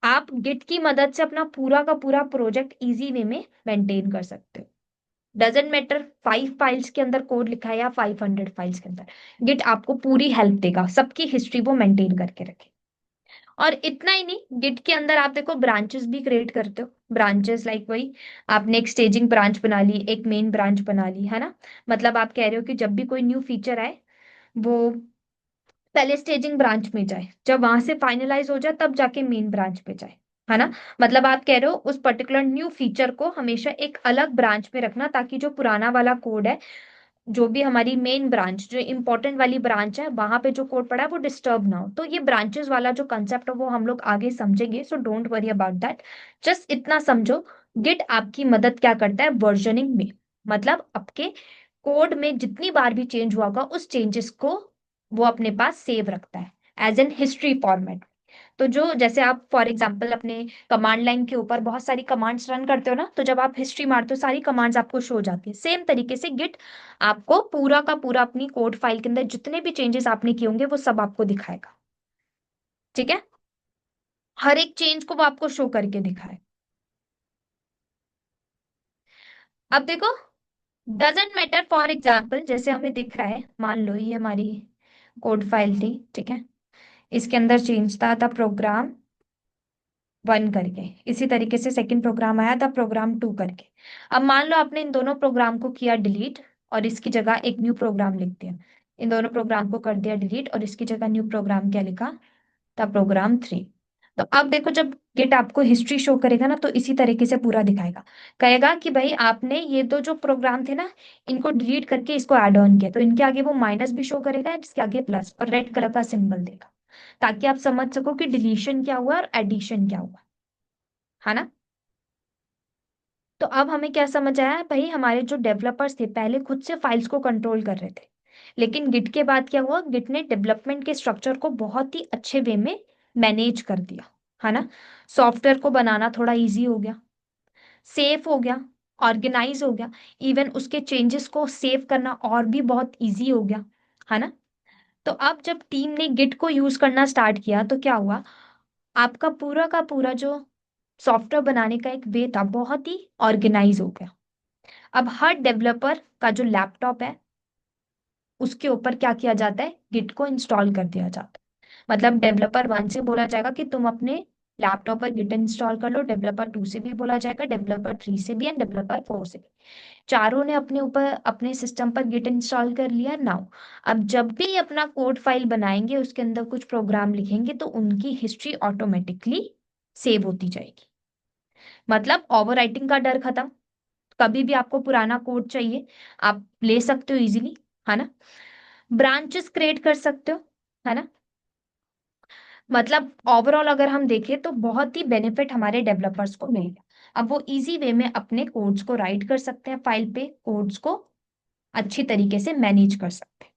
S1: आप गिट की मदद से अपना पूरा का पूरा प्रोजेक्ट इजी वे में मेंटेन कर सकते हो। डजेंट मैटर 5 फाइल्स के अंदर कोड लिखा है या 500 फाइल्स के अंदर, गिट आपको पूरी हेल्प देगा, सबकी हिस्ट्री वो मेंटेन करके रखे। और इतना ही नहीं, गिट के अंदर आप देखो ब्रांचेस भी क्रिएट करते हो। ब्रांचेस लाइक वही, आपने एक स्टेजिंग ब्रांच बना ली, एक मेन ब्रांच बना ली, है ना? मतलब आप कह रहे हो कि जब भी कोई न्यू फीचर आए वो पहले स्टेजिंग ब्रांच में जाए, जब वहां से फाइनलाइज हो जाए तब जाके मेन ब्रांच पे जाए। है ना? मतलब आप कह रहे हो उस पर्टिकुलर न्यू फीचर को हमेशा एक अलग ब्रांच में रखना ताकि जो पुराना वाला कोड है, जो भी हमारी मेन ब्रांच जो इंपॉर्टेंट वाली ब्रांच है वहां पे जो कोड पड़ा है वो डिस्टर्ब ना हो। तो ये ब्रांचेस वाला जो कंसेप्ट है वो हम लोग आगे समझेंगे, so don't worry about that. Just इतना समझो, गिट आपकी मदद क्या करता है वर्जनिंग में। मतलब आपके कोड में जितनी बार भी चेंज हुआ होगा उस चेंजेस को वो अपने पास सेव रखता है एज एन हिस्ट्री फॉर्मेट। तो जो जैसे आप फॉर एग्जांपल अपने कमांड लाइन के ऊपर बहुत सारी कमांड्स रन करते हो ना, तो जब आप हिस्ट्री मारते हो सारी कमांड्स आपको शो हो जाती है। सेम तरीके से गिट आपको पूरा का पूरा अपनी कोड फाइल के अंदर जितने भी चेंजेस आपने किए होंगे वो सब आपको दिखाएगा। ठीक है? हर एक चेंज को वो आपको शो करके दिखाए। अब देखो, डजेंट मैटर, फॉर एग्जाम्पल जैसे हमें दिख रहा है, मान लो ये हमारी कोड फाइल थी, ठीक है, इसके अंदर चेंज था प्रोग्राम वन करके, इसी तरीके से सेकंड प्रोग्राम आया था प्रोग्राम टू करके। अब मान लो आपने इन दोनों प्रोग्राम को किया डिलीट और इसकी जगह एक न्यू प्रोग्राम लिख दिया, इन दोनों प्रोग्राम को कर दिया डिलीट और इसकी जगह न्यू प्रोग्राम क्या लिखा था, प्रोग्राम थ्री। तो अब देखो जब गिट आपको हिस्ट्री शो करेगा ना, तो इसी तरीके से पूरा दिखाएगा, कहेगा कि भाई आपने ये दो जो प्रोग्राम थे ना, इनको डिलीट करके इसको ऐड ऑन किया, तो इनके आगे वो माइनस भी शो करेगा, इसके आगे प्लस और रेड कलर का सिंबल देगा, ताकि आप समझ सको कि डिलीशन क्या हुआ और एडिशन क्या हुआ, है ना। तो अब हमें क्या समझ आया भाई, हमारे जो डेवलपर्स थे पहले खुद से फाइल्स को कंट्रोल कर रहे थे, लेकिन गिट के बाद क्या हुआ, गिट ने डेवलपमेंट के स्ट्रक्चर को बहुत ही अच्छे वे में मैनेज कर दिया, है ना। सॉफ्टवेयर को बनाना थोड़ा इजी हो गया, सेफ हो गया, ऑर्गेनाइज हो गया, इवन उसके चेंजेस को सेव करना और भी बहुत इजी हो गया, है ना। तो अब जब टीम ने गिट को यूज करना स्टार्ट किया तो क्या हुआ, आपका पूरा का पूरा जो सॉफ्टवेयर बनाने का एक वे था बहुत ही ऑर्गेनाइज हो गया। अब हर डेवलपर का जो लैपटॉप है उसके ऊपर क्या किया जाता है, गिट को इंस्टॉल कर दिया जाता है। मतलब डेवलपर वन से बोला जाएगा कि तुम अपने लैपटॉप पर गिट इंस्टॉल कर लो, डेवलपर टू से भी बोला जाएगा, डेवलपर थ्री से भी एंड डेवलपर फोर से भी। चारों ने अपने ऊपर अपने सिस्टम पर गिट इंस्टॉल कर लिया नाउ। अब जब भी अपना कोड फाइल बनाएंगे उसके अंदर कुछ प्रोग्राम लिखेंगे तो उनकी हिस्ट्री ऑटोमेटिकली सेव होती जाएगी। मतलब ओवरराइटिंग का डर खत्म, कभी भी आपको पुराना कोड चाहिए आप ले सकते हो इजीली, है ना। ब्रांचेस क्रिएट कर सकते हो, है ना। मतलब ओवरऑल अगर हम देखें तो बहुत ही बेनिफिट हमारे डेवलपर्स को मिलेगा। अब वो इजी वे में अपने कोड्स को राइट कर सकते हैं, फाइल पे कोड्स को अच्छी तरीके से मैनेज कर सकते हैं।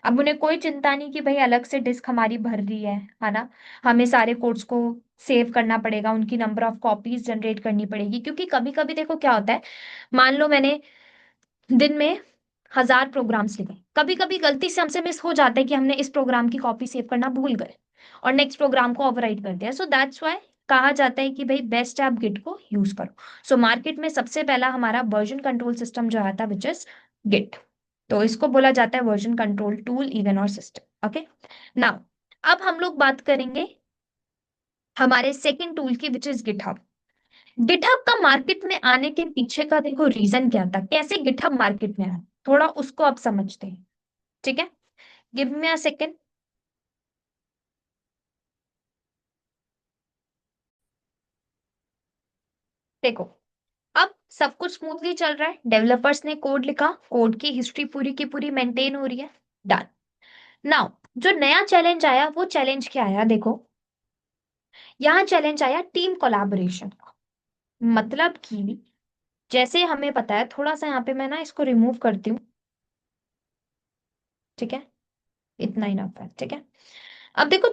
S1: अब उन्हें कोई चिंता नहीं कि भाई अलग से डिस्क हमारी भर रही है ना, हमें सारे कोड्स को सेव करना पड़ेगा, उनकी नंबर ऑफ कॉपीज जनरेट करनी पड़ेगी, क्योंकि कभी कभी देखो क्या होता है, मान लो मैंने दिन में 1000 प्रोग्राम्स लिखे, कभी कभी गलती से हमसे मिस हो जाता है कि हमने इस प्रोग्राम की कॉपी सेव करना भूल गए और नेक्स्ट प्रोग्राम को ओवरराइट कर दिया। सो दैट्स व्हाई कहा जाता है कि भाई बेस्ट आप गिट को यूज करो। सो मार्केट में सबसे पहला हमारा वर्जन कंट्रोल सिस्टम जो आया था विच इज गिट, तो इसको बोला जाता है वर्जन कंट्रोल टूल इवन और सिस्टम। ओके, नाउ अब हम लोग बात करेंगे हमारे सेकेंड टूल की विच इज गिटहब। गिटहब का मार्केट में आने के पीछे का देखो रीजन क्या था, कैसे गिटहब मार्केट में आया, थोड़ा उसको आप समझते हैं, ठीक है। Give me a second. देखो अब सब कुछ स्मूथली चल रहा है, डेवलपर्स ने कोड लिखा, कोड की हिस्ट्री पूरी की पूरी मेंटेन हो रही है, डन। नाउ जो नया चैलेंज आया वो चैलेंज क्या आया, देखो यहाँ चैलेंज आया टीम कोलैबोरेशन का। मतलब कि जैसे हमें पता है, थोड़ा सा यहाँ पे मैं ना इसको रिमूव करती हूँ, ठीक है, इतना ही ना है, ठीक है। अब देखो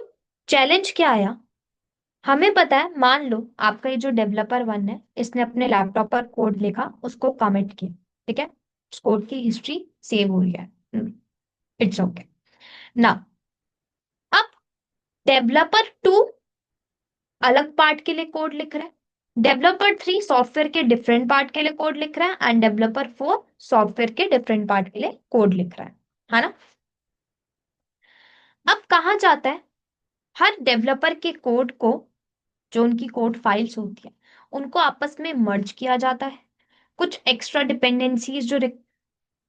S1: चैलेंज क्या आया, हमें पता है, मान लो आपका ये जो डेवलपर वन है इसने अपने लैपटॉप पर कोड लिखा, उसको कमिट किया, ठीक है, उस कोड की हिस्ट्री सेव हो रही है, इट्स ओके। ना अब डेवलपर टू अलग पार्ट के लिए कोड लिख रहा है, डेवलपर थ्री सॉफ्टवेयर के डिफरेंट पार्ट के लिए कोड लिख रहा है एंड डेवलपर फोर सॉफ्टवेयर के डिफरेंट पार्ट के लिए कोड लिख रहा है ना। अब कहा जाता है हर डेवलपर के कोड को, जो उनकी कोड फाइल्स होती है उनको आपस में मर्ज किया जाता है, कुछ एक्स्ट्रा डिपेंडेंसीज जो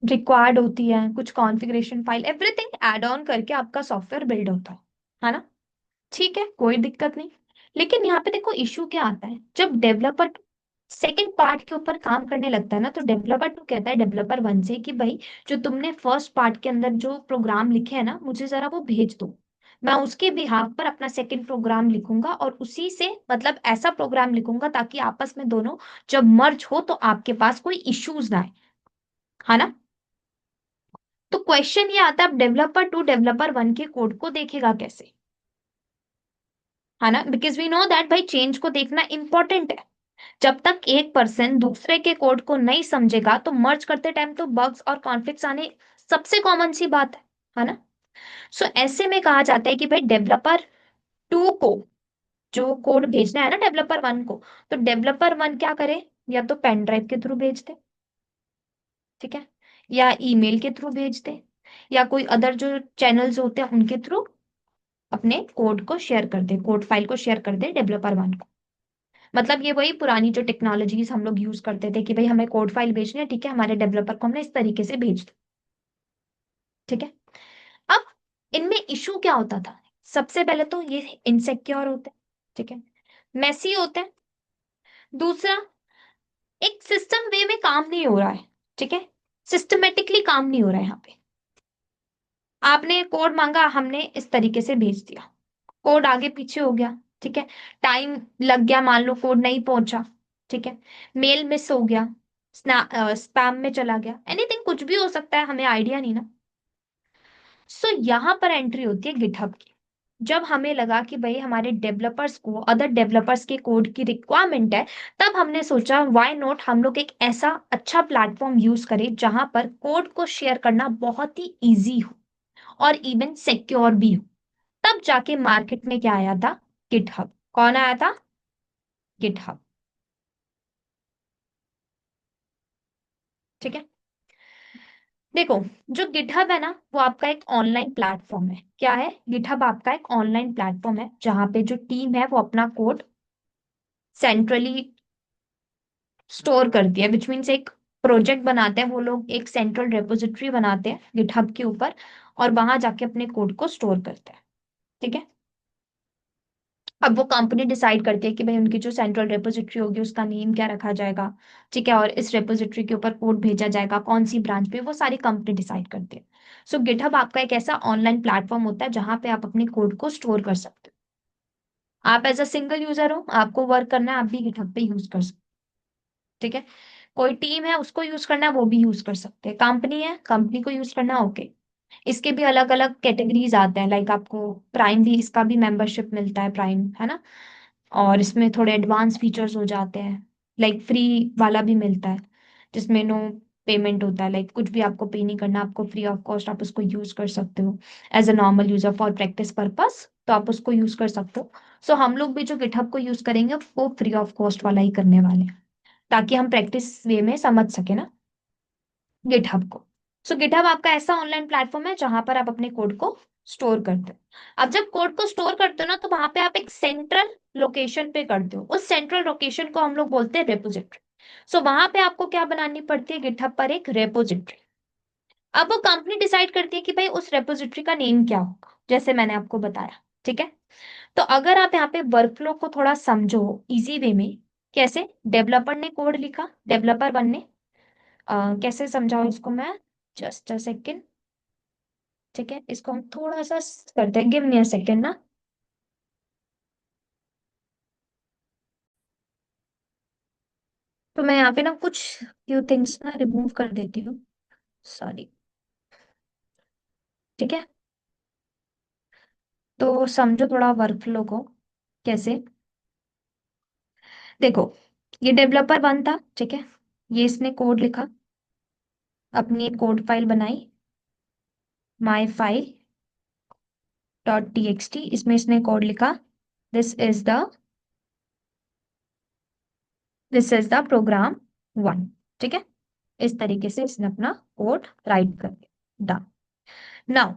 S1: रिक्वायर्ड होती है, कुछ configuration file everything add on करके आपका सॉफ्टवेयर बिल्ड होता है ना। ठीक है, कोई दिक्कत नहीं। लेकिन यहाँ पे देखो इशू क्या आता है, जब डेवलपर सेकंड पार्ट के ऊपर काम करने लगता है ना, तो डेवलपर टू कहता है डेवलपर वन से कि भाई जो तुमने फर्स्ट पार्ट के अंदर जो प्रोग्राम लिखे हैं ना, मुझे जरा वो भेज दो, मैं उसके बिहाफ पर अपना सेकंड प्रोग्राम लिखूंगा और उसी से मतलब ऐसा प्रोग्राम लिखूंगा ताकि आपस में दोनों जब मर्ज हो तो आपके पास कोई इश्यूज ना आए, है ना। तो क्वेश्चन ये आता है, अब डेवलपर टू डेवलपर वन के कोड को देखेगा कैसे, है ना, बिकॉज वी नो दैट भाई चेंज को देखना इंपॉर्टेंट है। जब तक एक पर्सन दूसरे के कोड को नहीं समझेगा तो मर्ज करते टाइम तो बग्स और कॉन्फ्लिक्ट्स आने सबसे कॉमन सी बात है ना। सो ऐसे में कहा जाता है कि भाई डेवलपर टू को जो कोड भेजना है ना डेवलपर वन को, तो डेवलपर वन क्या करे, या तो पेन ड्राइव के थ्रू भेज दे, ठीक है, या ईमेल के थ्रू भेज दे, या कोई अदर जो चैनल्स होते हैं उनके थ्रू अपने कोड को शेयर कर दे, कोड फाइल को शेयर कर दे डेवलपर वन को। मतलब ये वही पुरानी जो टेक्नोलॉजीज हम लोग यूज करते थे कि भाई हमें कोड फाइल भेजनी है, ठीक है, हमारे डेवलपर को हमने इस तरीके से भेज दो। ठीक है। अब इनमें इशू क्या होता था? सबसे पहले तो ये इनसिक्योर होते हैं, ठीक है, मैसी होते हैं। दूसरा, एक सिस्टम वे में काम नहीं हो रहा है, ठीक है, सिस्टमेटिकली काम नहीं हो रहा है यहाँ पे। आपने कोड मांगा, हमने इस तरीके से भेज दिया, कोड आगे पीछे हो गया, ठीक है, टाइम लग गया, मान लो कोड नहीं पहुंचा, ठीक है, मेल मिस हो गया, स्पैम में चला गया, एनीथिंग, कुछ भी हो सकता है, हमें आइडिया नहीं ना। सो यहाँ पर एंट्री होती है गिटहब की। जब हमें लगा कि भाई हमारे डेवलपर्स को अदर डेवलपर्स के कोड की रिक्वायरमेंट है, तब हमने सोचा व्हाई नॉट हम लोग एक ऐसा अच्छा प्लेटफॉर्म यूज करें जहां पर कोड को शेयर करना बहुत ही इजी हो और इवन सिक्योर भी हो। तब जाके मार्केट में क्या आया था? गिटहब। कौन आया था? गिटहब। ठीक है। देखो, जो गिटहब है ना, वो आपका एक ऑनलाइन प्लेटफॉर्म है। क्या है? गिटहब आपका एक ऑनलाइन प्लेटफॉर्म है जहां पे जो टीम है वो अपना कोड सेंट्रली स्टोर करती है, विच मीन्स एक प्रोजेक्ट बनाते हैं वो लोग, एक सेंट्रल रेपोजिटरी बनाते हैं गिटहब के ऊपर, और वहां जाके अपने कोड को स्टोर करते हैं। ठीक है। अब वो कंपनी डिसाइड करती है कि भाई उनकी जो सेंट्रल रेपोजिटरी होगी उसका नेम क्या रखा जाएगा, ठीक है, और इस रेपोजिटरी के ऊपर कोड भेजा जाएगा कौन सी ब्रांच पे, वो सारी कंपनी डिसाइड करती है। सो गिटहब आपका एक ऐसा ऑनलाइन प्लेटफॉर्म होता है जहां पे आप अपने कोड को स्टोर कर सकते हो। आप एज अ सिंगल यूजर हो, आपको वर्क करना है, आप भी गिटहब पे यूज कर सकते हो। ठीक है। कोई टीम है उसको यूज करना है, वो भी यूज कर सकते हैं। कंपनी है, कंपनी को यूज करना, ओके। इसके भी अलग अलग कैटेगरीज आते हैं, लाइक आपको प्राइम भी, इसका भी मेंबरशिप मिलता है, प्राइम है ना, और इसमें थोड़े एडवांस फीचर्स हो जाते हैं, लाइक फ्री वाला भी मिलता है जिसमें नो पेमेंट होता है, लाइक कुछ भी आपको पे नहीं करना, आपको फ्री ऑफ कॉस्ट आप उसको यूज कर सकते हो as a normal user for practice purpose, तो आप उसको यूज कर सकते हो। सो हम लोग भी जो गिटहब को यूज करेंगे वो फ्री ऑफ कॉस्ट वाला ही करने वाले हैं, ताकि हम प्रैक्टिस वे में समझ सके ना गिटहब को। सो गिटहब आपका ऐसा ऑनलाइन प्लेटफॉर्म है जहां पर आप अपने कोड को स्टोर करते हो। अब जब कोड को स्टोर करते हो ना, तो वहां पे आप एक सेंट्रल लोकेशन पे करते हो, उस सेंट्रल लोकेशन को हम लोग बोलते हैं रेपोजिटरी। सो वहां पे आपको क्या बनानी पड़ती है? गिटहब पर एक रेपोजिटरी। अब वो कंपनी डिसाइड करती है कि भाई उस रेपोजिटरी का नेम क्या होगा, जैसे मैंने आपको बताया। ठीक है। तो अगर आप यहाँ पे वर्कफ्लो को थोड़ा समझो इजी वे में, कैसे डेवलपर ने कोड लिखा, डेवलपर वन ने, कैसे समझाऊं इसको मैं, जस्ट अ सेकेंड। ठीक है, इसको हम थोड़ा सा करते हैं, गिव मी अ सेकेंड ना। तो मैं यहाँ पे ना कुछ फ्यू थिंग्स ना रिमूव कर देती हूँ, सॉरी। ठीक है। तो समझो थोड़ा वर्कफ्लो को, कैसे। देखो, ये डेवलपर वन था, ठीक है, ये इसने कोड लिखा, अपनी एक कोड फाइल बनाई, my file dot T x T, इसमें इसने कोड लिखा, this is the this is the programme one. ठीक है। इस तरीके से इसने अपना कोड राइट कर दिया, डन। नाउ,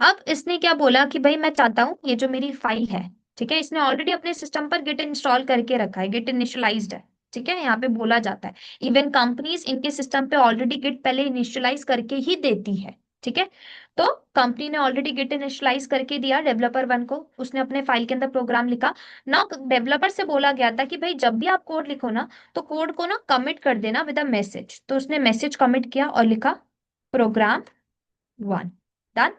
S1: अब इसने क्या बोला कि भाई मैं चाहता हूं ये जो मेरी फाइल है, ठीक है, इसने ऑलरेडी अपने सिस्टम पर गिट इंस्टॉल करके रखा है, गिट इनिशियलाइज्ड है। ठीक है, यहाँ पे बोला जाता है, इवन कंपनीज इनके सिस्टम पे ऑलरेडी गिट पहले इनिशियलाइज करके ही देती है। ठीक है। तो कंपनी ने ऑलरेडी गिट इनिशियलाइज करके दिया डेवलपर वन को, उसने अपने फाइल के अंदर प्रोग्राम लिखा ना। डेवलपर से बोला गया था कि भाई जब भी आप कोड लिखो ना, तो कोड को ना कमिट कर देना विद अ मैसेज, तो उसने मैसेज कमिट किया और लिखा programme one, done,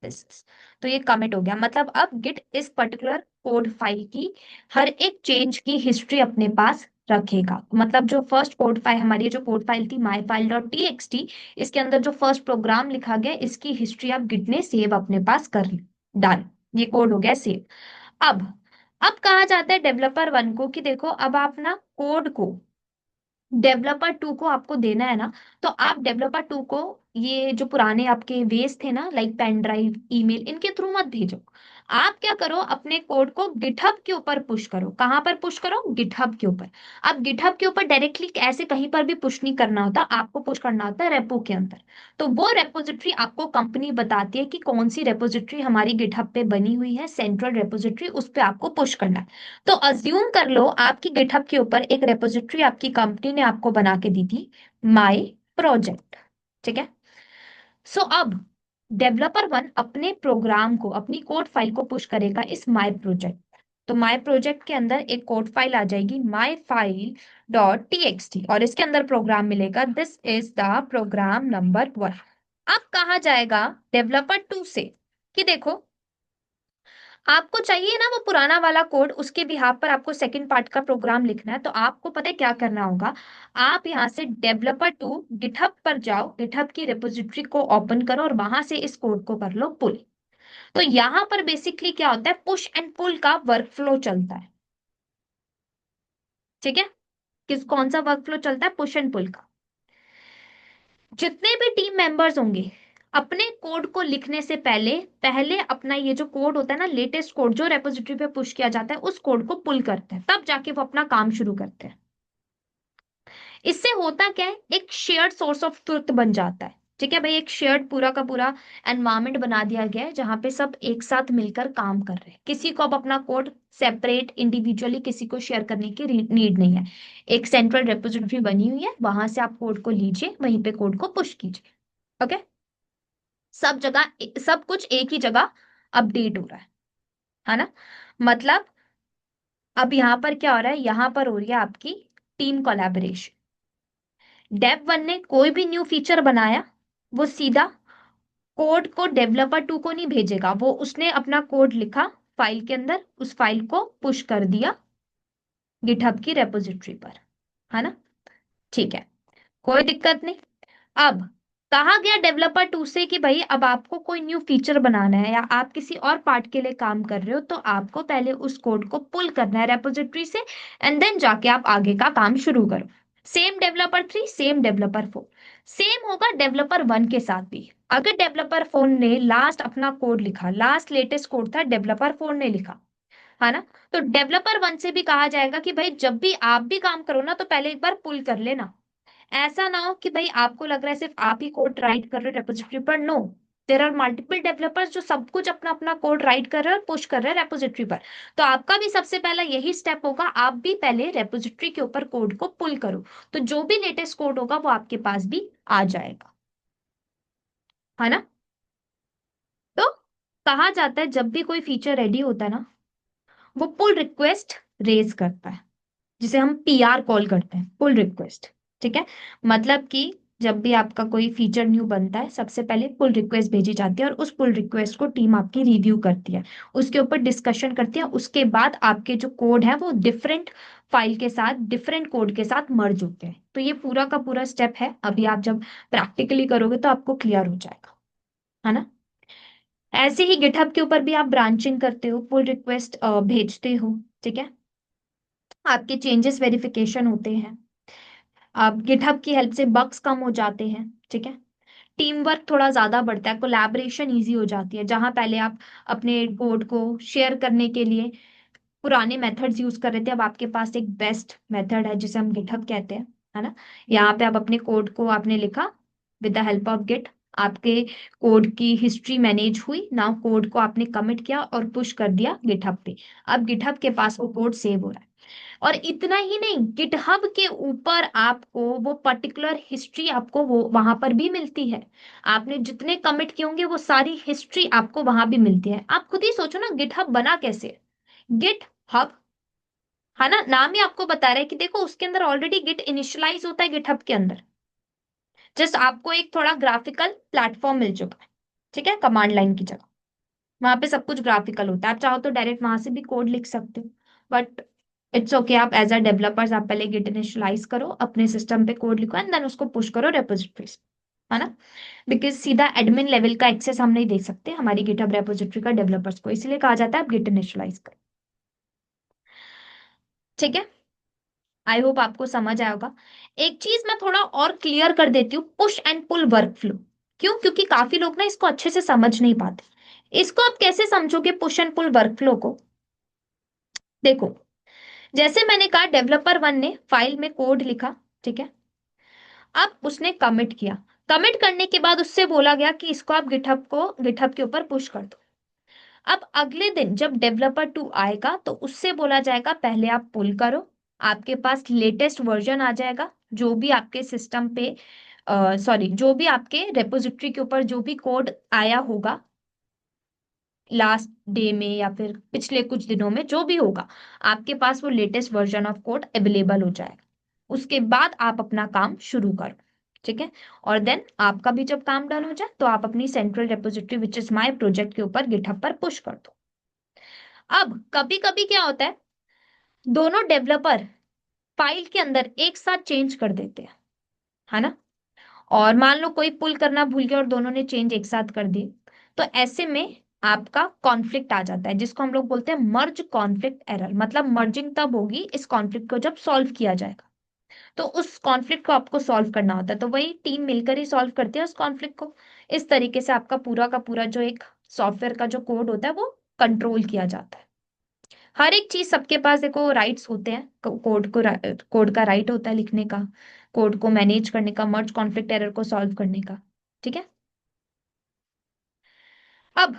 S1: this is. तो ये कमिट हो गया, मतलब अब गिट इस पर्टिकुलर कोड फाइल की हर एक चेंज की हिस्ट्री अपने पास रखेगा। मतलब जो फर्स्ट कोड फाइल, हमारी जो कोड फाइल थी my file dot T x T, इसके अंदर जो फर्स्ट प्रोग्राम लिखा गया, इसकी हिस्ट्री अब गिट ने सेव अपने पास कर ली, डन, ये कोड हो गया सेव। अब अब कहा जाता है डेवलपर वन को कि देखो, अब आप ना कोड को डेवलपर टू को आपको देना है ना, तो आप डेवलपर टू को ये जो पुराने आपके वेज थे ना, लाइक पेन ड्राइव, ईमेल, इनके थ्रू मत भेजो। आप क्या करो, अपने कोड को गिटहब के ऊपर पुश करो। कहां पर पुश करो? गिटहब के ऊपर। अब गिटहब के ऊपर डायरेक्टली ऐसे कहीं पर भी पुश नहीं करना होता, आपको पुश करना होता है रेपो के अंदर। तो वो रेपोजिटरी आपको कंपनी बताती है कि कौन सी रेपोजिटरी हमारी गिटहब पे बनी हुई है, सेंट्रल रेपोजिटरी, उस पे आपको पुश करना है। तो अज्यूम कर लो आपकी गिटहब के ऊपर एक रेपोजिटरी आपकी कंपनी ने आपको बना के दी थी, माई प्रोजेक्ट। ठीक है। सो अब डेवलपर वन अपने प्रोग्राम को, अपनी कोड फाइल को पुश करेगा इस माई प्रोजेक्ट। तो माई प्रोजेक्ट के अंदर एक कोड फाइल आ जाएगी, माई फाइल डॉट टी और इसके अंदर प्रोग्राम मिलेगा, this is the program number 1। अब कहा जाएगा डेवलपर टू से कि देखो, आपको चाहिए ना वो पुराना वाला कोड, उसके बिहाफ पर आपको सेकंड पार्ट का प्रोग्राम लिखना है। तो आपको पता है क्या करना होगा, आप यहाँ से डेवलपर टू गिटहब पर जाओ, गिटहब की रिपोजिटरी को ओपन करो और वहां से इस कोड को कर लो पुल। तो यहाँ पर बेसिकली क्या होता है, पुश एंड पुल का वर्कफ्लो चलता है। ठीक है। कौन सा वर्कफ्लो चलता है? पुश एंड पुल का। जितने भी टीम मेंबर्स होंगे, अपने कोड को लिखने से पहले पहले अपना ये जो कोड होता है ना, लेटेस्ट कोड जो रेपोजिटरी पे पुश किया जाता है, उस कोड को पुल करते हैं, तब जाके वो अपना काम शुरू करते हैं। इससे होता क्या है, एक शेयर्ड सोर्स ऑफ ट्रुथ बन जाता है। ठीक है भाई, एक शेयर्ड पूरा का पूरा एनवायरमेंट बना दिया गया है जहां पे सब एक साथ मिलकर काम कर रहे हैं। किसी को अब अपना कोड सेपरेट इंडिविजुअली किसी को शेयर करने की नीड नहीं है। एक सेंट्रल रेपोजिटरी बनी हुई है, वहां से आप कोड को लीजिए, वहीं पे कोड को पुश कीजिए। ओके। सब जगह सब कुछ एक ही जगह अपडेट हो रहा है ना। मतलब अब यहाँ पर क्या हो रहा है, यहाँ पर हो रही है आपकी टीम कोलैबोरेशन। डेव वन ने कोई भी न्यू फीचर बनाया, वो सीधा कोड को डेवलपर टू को नहीं भेजेगा, वो उसने अपना कोड लिखा फाइल के अंदर, उस फाइल को पुश कर दिया गिटहब की रेपोजिटरी पर, है ना। ठीक है, कोई दिक्कत नहीं। अब कहा गया डेवलपर टू से कि भाई अब आपको कोई न्यू फीचर बनाना है या आप किसी और पार्ट के लिए काम कर रहे हो, तो आपको पहले उस कोड को पुल करना है रेपोजिटरी से, एंड देन जाके आप आगे का काम शुरू करो। Same developer three, same developer four, same होगा डेवलपर वन के साथ भी। अगर डेवलपर फोर ने लास्ट अपना कोड लिखा, लास्ट लेटेस्ट कोड था डेवलपर फोर ने लिखा, है ना, तो डेवलपर वन से भी कहा जाएगा कि भाई जब भी आप भी काम करो ना, तो पहले एक बार पुल कर लेना। ऐसा ना हो कि भाई आपको लग रहा है सिर्फ आप ही कोड राइट कर रहे हो रेपोजिटरी पर। No, there are multiple developers जो सब कुछ अपना अपना कोड राइट कर रहे हैं और पुश कर रहे हैं रेपोजिटरी पर। तो आपका भी सबसे पहला यही स्टेप होगा, आप भी पहले रेपोजिटरी के ऊपर कोड को पुल करो। तो जो भी लेटेस्ट कोड होगा वो आपके पास भी आ जाएगा, है ना। तो कहा जाता है जब भी कोई फीचर रेडी होता है ना, वो पुल रिक्वेस्ट रेज करता है, जिसे हम पीआर कॉल करते हैं, पुल रिक्वेस्ट। ठीक है। मतलब कि जब भी आपका कोई फीचर न्यू बनता है, सबसे पहले पुल रिक्वेस्ट भेजी जाती है और उस पुल रिक्वेस्ट को टीम आपकी रिव्यू करती है, उसके ऊपर डिस्कशन करती है। उसके बाद आपके जो कोड है वो डिफरेंट फाइल के साथ, डिफरेंट कोड के साथ मर्ज होते हैं। तो ये पूरा का पूरा स्टेप है, अभी आप जब प्रैक्टिकली करोगे तो आपको क्लियर हो जाएगा, है ना। ऐसे ही गिटहब के ऊपर भी आप ब्रांचिंग करते हो, पुल रिक्वेस्ट भेजते हो। ठीक है। आपके चेंजेस वेरिफिकेशन होते हैं, आप गिटहब की हेल्प से बग्स कम हो जाते हैं। ठीक है। टीम वर्क थोड़ा ज्यादा बढ़ता है, कोलैबोरेशन इजी हो जाती है। जहां पहले आप अपने कोड को शेयर करने के लिए पुराने मेथड्स यूज कर रहे थे, अब आपके पास एक बेस्ट मेथड है जिसे हम गिटहब कहते हैं, है ना। यहाँ पे आप अपने कोड को आपने लिखा with the help of Git, आपके कोड की हिस्ट्री मैनेज हुई ना, कोड को आपने कमिट किया और पुश कर दिया गिटहब पे। अब गिटहब के पास वो कोड सेव हो रहा है। और इतना ही नहीं, गिटहब के ऊपर आपको वो पर्टिकुलर हिस्ट्री आपको वो वहां पर भी मिलती है। आपने जितने कमिट किए होंगे वो सारी हिस्ट्री आपको वहां भी मिलती है। आप खुद ही सोचो ना, गिटहब बना कैसे? गिट हब, है ना, नाम ही आपको बता रहा है कि देखो उसके अंदर ऑलरेडी गिट इनिशियलाइज होता है गिटहब के अंदर। जस्ट आपको एक थोड़ा ग्राफिकल प्लेटफॉर्म मिल चुका है। ठीक है, कमांड लाइन की जगह वहां पे सब कुछ ग्राफिकल होता है। आप चाहो तो डायरेक्ट वहां से भी कोड लिख सकते हो, बट इट्स ओके। आप एज अ डेवलपर्स आप पहले गिट इनिशियलाइज करो, अपने सिस्टम पे कोड लिखो एंड देन उसको पुश करो रेपोजिटरीज, है ना। बिकॉज सीधा एडमिन लेवल का एक्सेस हम नहीं दे सकते हमारी गिटहब रेपोजिटरी का डेवलपर्स को, इसलिए कहा जाता है आप गिट इनिशियलाइज करो। ठीक है। आई होप आपको समझ आया होगा। एक चीज मैं थोड़ा और क्लियर कर देती हूँ, push and pull workflow. क्यों? क्योंकि काफी लोग ना इसको अच्छे से समझ नहीं पाते। इसको आप कैसे समझोगे पुश एंड पुल वर्कफ्लो को? देखो, जैसे मैंने कहा डेवलपर वन ने फाइल में कोड लिखा, ठीक है। अब उसने कमिट किया। कमिट करने के बाद उससे बोला गया कि इसको आप गिटहब के ऊपर पुश कर दो। अब अगले दिन जब डेवलपर टू आएगा तो उससे बोला जाएगा पहले आप पुल करो, आपके पास लेटेस्ट वर्जन आ जाएगा, जो भी आपके सिस्टम पे सॉरी जो भी आपके रेपोजिटरी के ऊपर जो भी कोड आया होगा लास्ट डे में या फिर पिछले कुछ दिनों में, जो भी होगा आपके पास वो latest version of code available हो जाएगा। उसके बाद आप अपना काम शुरू करो, ठीक है। और देन आपका भी जब काम डन हो जाए तो आप अपनी central repository which is my project के ऊपर गिटहब पर पुश कर दो। अब कभी कभी क्या होता है, दोनों डेवलपर फाइल के अंदर एक साथ चेंज कर देते हैं, है ना। और मान लो कोई पुल करना भूल गया और दोनों ने चेंज एक साथ कर दिए, तो ऐसे में आपका कॉन्फ्लिक्ट आ जाता है, जिसको हम लोग बोलते हैं मर्ज कॉन्फ्लिक्ट एरर। मतलब मर्जिंग तब होगी इस कॉन्फ्लिक्ट को जब सॉल्व किया जाएगा, तो उस कॉन्फ्लिक्ट को आपको सॉल्व करना होता है, तो वही टीम मिलकर ही सॉल्व करती है उस कॉन्फ्लिक्ट को। इस तरीके से आपका पूरा का पूरा जो एक सॉफ्टवेयर का जो कोड होता है वो कंट्रोल किया जाता है। हर एक चीज सबके पास देखो राइट्स होते हैं, कोड का राइट होता है लिखने का, कोड को मैनेज करने का, मर्ज कॉन्फ्लिक्ट एरर को सॉल्व करने का, ठीक है। अब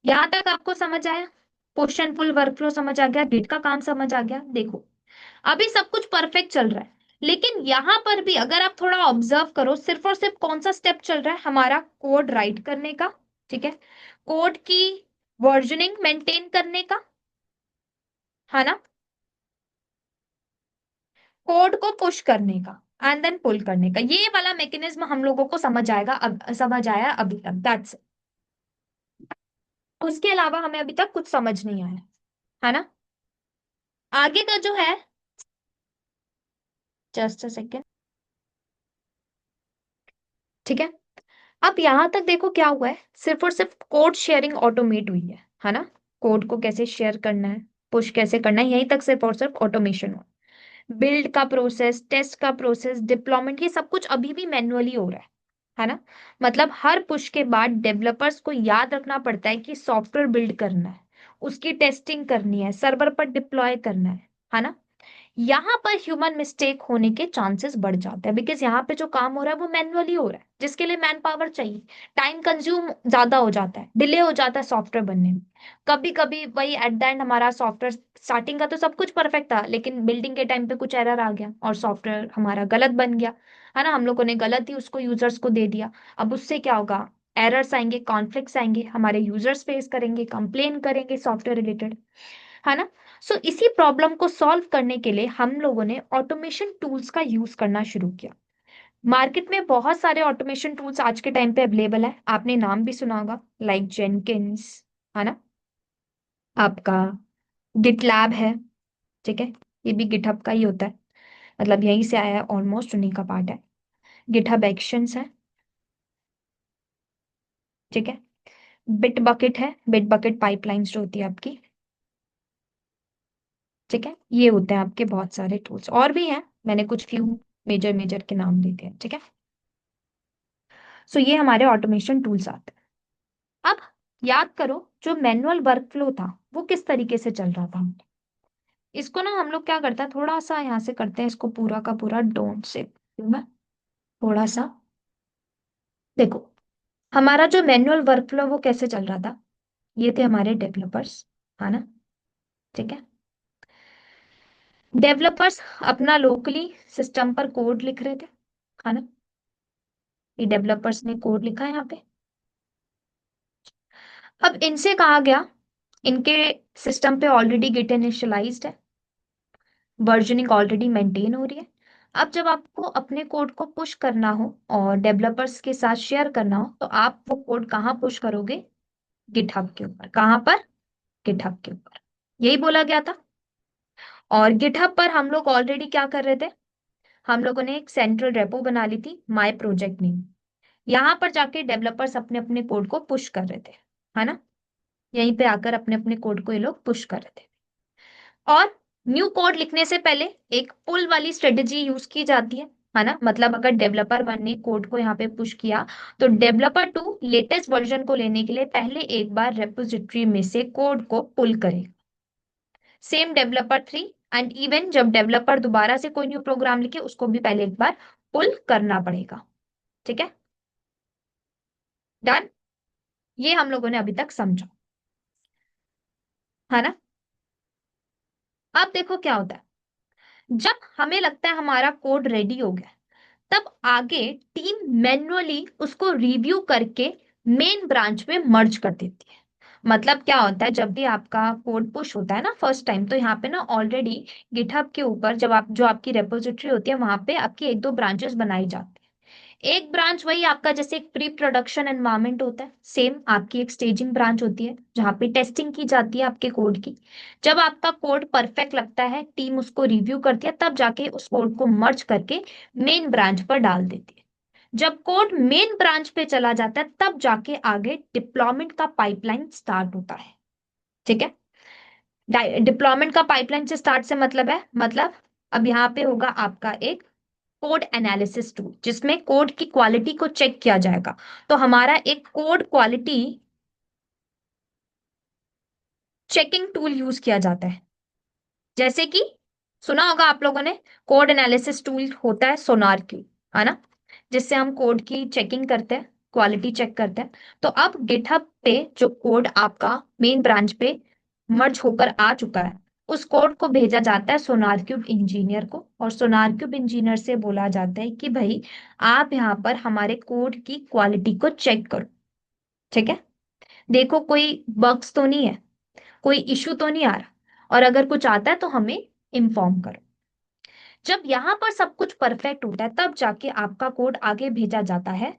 S1: यहां तक आपको समझ आया, पुश एंड पुल वर्कफ्लो समझ आ गया, गिट का काम समझ आ गया। देखो, अभी सब कुछ परफेक्ट चल रहा है, लेकिन यहां पर भी अगर आप थोड़ा ऑब्जर्व करो, सिर्फ और सिर्फ कौन सा स्टेप चल रहा है हमारा, कोड राइट करने का, ठीक है, कोड की वर्जनिंग मेंटेन करने का, है ना, कोड को पुश करने का एंड देन पुल करने का। ये वाला मैकेनिज्म हम लोगों को समझ आएगा, अब समझ आया अभी तक, दैट्स। उसके अलावा हमें अभी तक कुछ समझ नहीं आया, है ना। आगे का जो है, जस्ट अ सेकेंड, ठीक है। अब यहां तक देखो क्या हुआ है, सिर्फ और सिर्फ कोड शेयरिंग ऑटोमेट हुई है ना। कोड को कैसे शेयर करना है, पुश कैसे करना है, यहीं तक सिर्फ और सिर्फ ऑटोमेशन हुआ। बिल्ड का प्रोसेस, टेस्ट का प्रोसेस, डिप्लॉयमेंट, ये सब कुछ अभी भी मैन्युअली हो रहा है ना। मतलब हर पुश के बाद डेवलपर्स को याद रखना पड़ता है कि सॉफ्टवेयर बिल्ड करना है, उसकी टेस्टिंग करनी है, सर्वर पर डिप्लॉय करना है ना। यहाँ पर ह्यूमन मिस्टेक होने के चांसेस बढ़ जाते हैं, बिकॉज यहाँ पे जो काम हो रहा है वो मैन्युअली हो रहा है, जिसके लिए मैन पावर चाहिए। टाइम कंज्यूम ज्यादा हो जाता है, डिले हो जाता है सॉफ्टवेयर बनने में। कभी कभी वही एट द एंड हमारा सॉफ्टवेयर, स्टार्टिंग का तो सब कुछ परफेक्ट था, लेकिन बिल्डिंग के टाइम पे कुछ एरर आ गया और सॉफ्टवेयर हमारा गलत बन गया, है ना। हम लोगों ने गलत ही उसको यूजर्स को दे दिया। अब उससे क्या होगा, एरर्स आएंगे, कॉन्फ्लिक्ट्स आएंगे, हमारे यूजर्स फेस करेंगे, कंप्लेन करेंगे सॉफ्टवेयर रिलेटेड, है ना। सो इसी प्रॉब्लम को सॉल्व करने के लिए हम लोगों ने ऑटोमेशन टूल्स का यूज करना शुरू किया। मार्केट में बहुत सारे ऑटोमेशन टूल्स आज के टाइम पे अवेलेबल है, आपने नाम भी सुना होगा, लाइक जेनकिंस, है ना, आपका गिटलैब है, ठीक है, ये भी गिटहब का ही होता है, मतलब यहीं से आया है, ऑलमोस्ट उन्हीं का पार्ट है। गिटहब एक्शंस है, ठीक है। बिट बकेट है, बिट बकेट पाइपलाइंस जो होती है आपकी, ठीक है। ये होते हैं आपके बहुत सारे टूल्स, और भी हैं, मैंने कुछ फ्यू मेजर मेजर के नाम देते हैं, ठीक है। सो ये हमारे ऑटोमेशन टूल्स आते हैं। अब याद करो, जो मैनुअल वर्कफ्लो था वो किस तरीके से चल रहा था। इसको ना हम लोग क्या करते हैं, थोड़ा सा यहाँ से करते हैं इसको पूरा का पूरा डोंट से, थोड़ा सा देखो, हमारा जो मैनुअल वर्कफ्लो वो कैसे चल रहा था। ये थे हमारे डेवलपर्स, है ना, ठीक है। डेवलपर्स अपना लोकली सिस्टम पर कोड लिख रहे थे, है ना। ये डेवलपर्स ने कोड लिखा है यहाँ पे। अब इनसे कहा गया, इनके सिस्टम पे ऑलरेडी गिट इनिशियलाइज्ड है, वर्जनिंग ऑलरेडी मेंटेन हो रही है। अब जब आपको अपने कोड को पुश करना हो और डेवलपर्स के साथ शेयर करना हो, तो आप वो कोड कहाँ पुश करोगे, गिटहब के ऊपर। कहाँ पर, गिटहब के ऊपर, यही बोला गया था। और गिटहब पर हम लोग ऑलरेडी क्या कर रहे थे, हम लोगों ने एक सेंट्रल रेपो बना ली थी, माय प्रोजेक्ट नेम। यहाँ पर जाके डेवलपर्स अपने अपने कोड को पुश कर रहे थे, है ना। यहीं पे आकर अपने अपने कोड को ये लोग पुश कर रहे थे। और न्यू कोड लिखने से पहले एक पुल वाली स्ट्रेटेजी यूज की जाती है, है ना, मतलब अगर डेवलपर 1 ने कोड को यहाँ पे पुश किया, तो डेवलपर 2 लेटेस्ट वर्जन को लेने के लिए पहले एक बार रेपोजिटरी में से कोड को पुल करेगा। सेम डेवलपर 3, एंड इवन जब डेवलपर दोबारा से कोई न्यू प्रोग्राम लिखे, उसको भी पहले एक बार पुल करना पड़ेगा। ठीक है, डन। ये हम लोगों ने अभी तक समझा, है ना। अब देखो क्या होता है, जब हमें लगता है हमारा कोड रेडी हो गया, तब आगे टीम मैन्युअली उसको रिव्यू करके मेन ब्रांच में मर्ज कर देती है। मतलब क्या होता है, जब भी आपका कोड पुश होता है ना फर्स्ट टाइम, तो यहाँ पे ना ऑलरेडी गिटहब के ऊपर जब आप जो आपकी रेपोजिटरी होती है, वहां पे आपकी एक दो ब्रांचेस बनाई जाती है। एक ब्रांच वही आपका जैसे एक प्री प्रोडक्शन एनवायरनमेंट होता है, सेम आपकी एक स्टेजिंग ब्रांच होती है जहाँ पे टेस्टिंग की जाती है आपके कोड की। जब आपका कोड परफेक्ट लगता है, टीम उसको रिव्यू करती है, तब जाके उस कोड को मर्ज करके मेन ब्रांच पर डाल देती है। जब कोड मेन ब्रांच पे चला जाता है, तब जाके आगे डिप्लॉयमेंट का पाइपलाइन स्टार्ट होता है। ठीक है, डिप्लॉयमेंट का पाइपलाइन से स्टार्ट से मतलब है, मतलब अब यहाँ पे होगा आपका एक कोड एनालिसिस टूल, जिसमें कोड की क्वालिटी को चेक किया जाएगा। तो हमारा एक code quality checking tool use किया जाता है, जैसे कि सुना होगा आप लोगों ने, कोड एनालिसिस टूल होता है सोनार क्यू, है ना, जिससे हम कोड की चेकिंग करते हैं, क्वालिटी चेक करते हैं। तो अब गिटहब पे जो कोड आपका मेन ब्रांच पे मर्ज होकर आ चुका है, उस कोड को भेजा जाता है सोनार क्यूब इंजीनियर को, और सोनार क्यूब इंजीनियर से बोला जाता है कि भाई आप यहाँ पर हमारे कोड की क्वालिटी को चेक करो। ठीक है, देखो कोई बग्स तो नहीं है, कोई इशू तो नहीं आ रहा, और अगर कुछ आता है तो हमें इन्फॉर्म करो। जब यहाँ पर सब कुछ परफेक्ट होता है, तब जाके आपका कोड आगे भेजा जाता है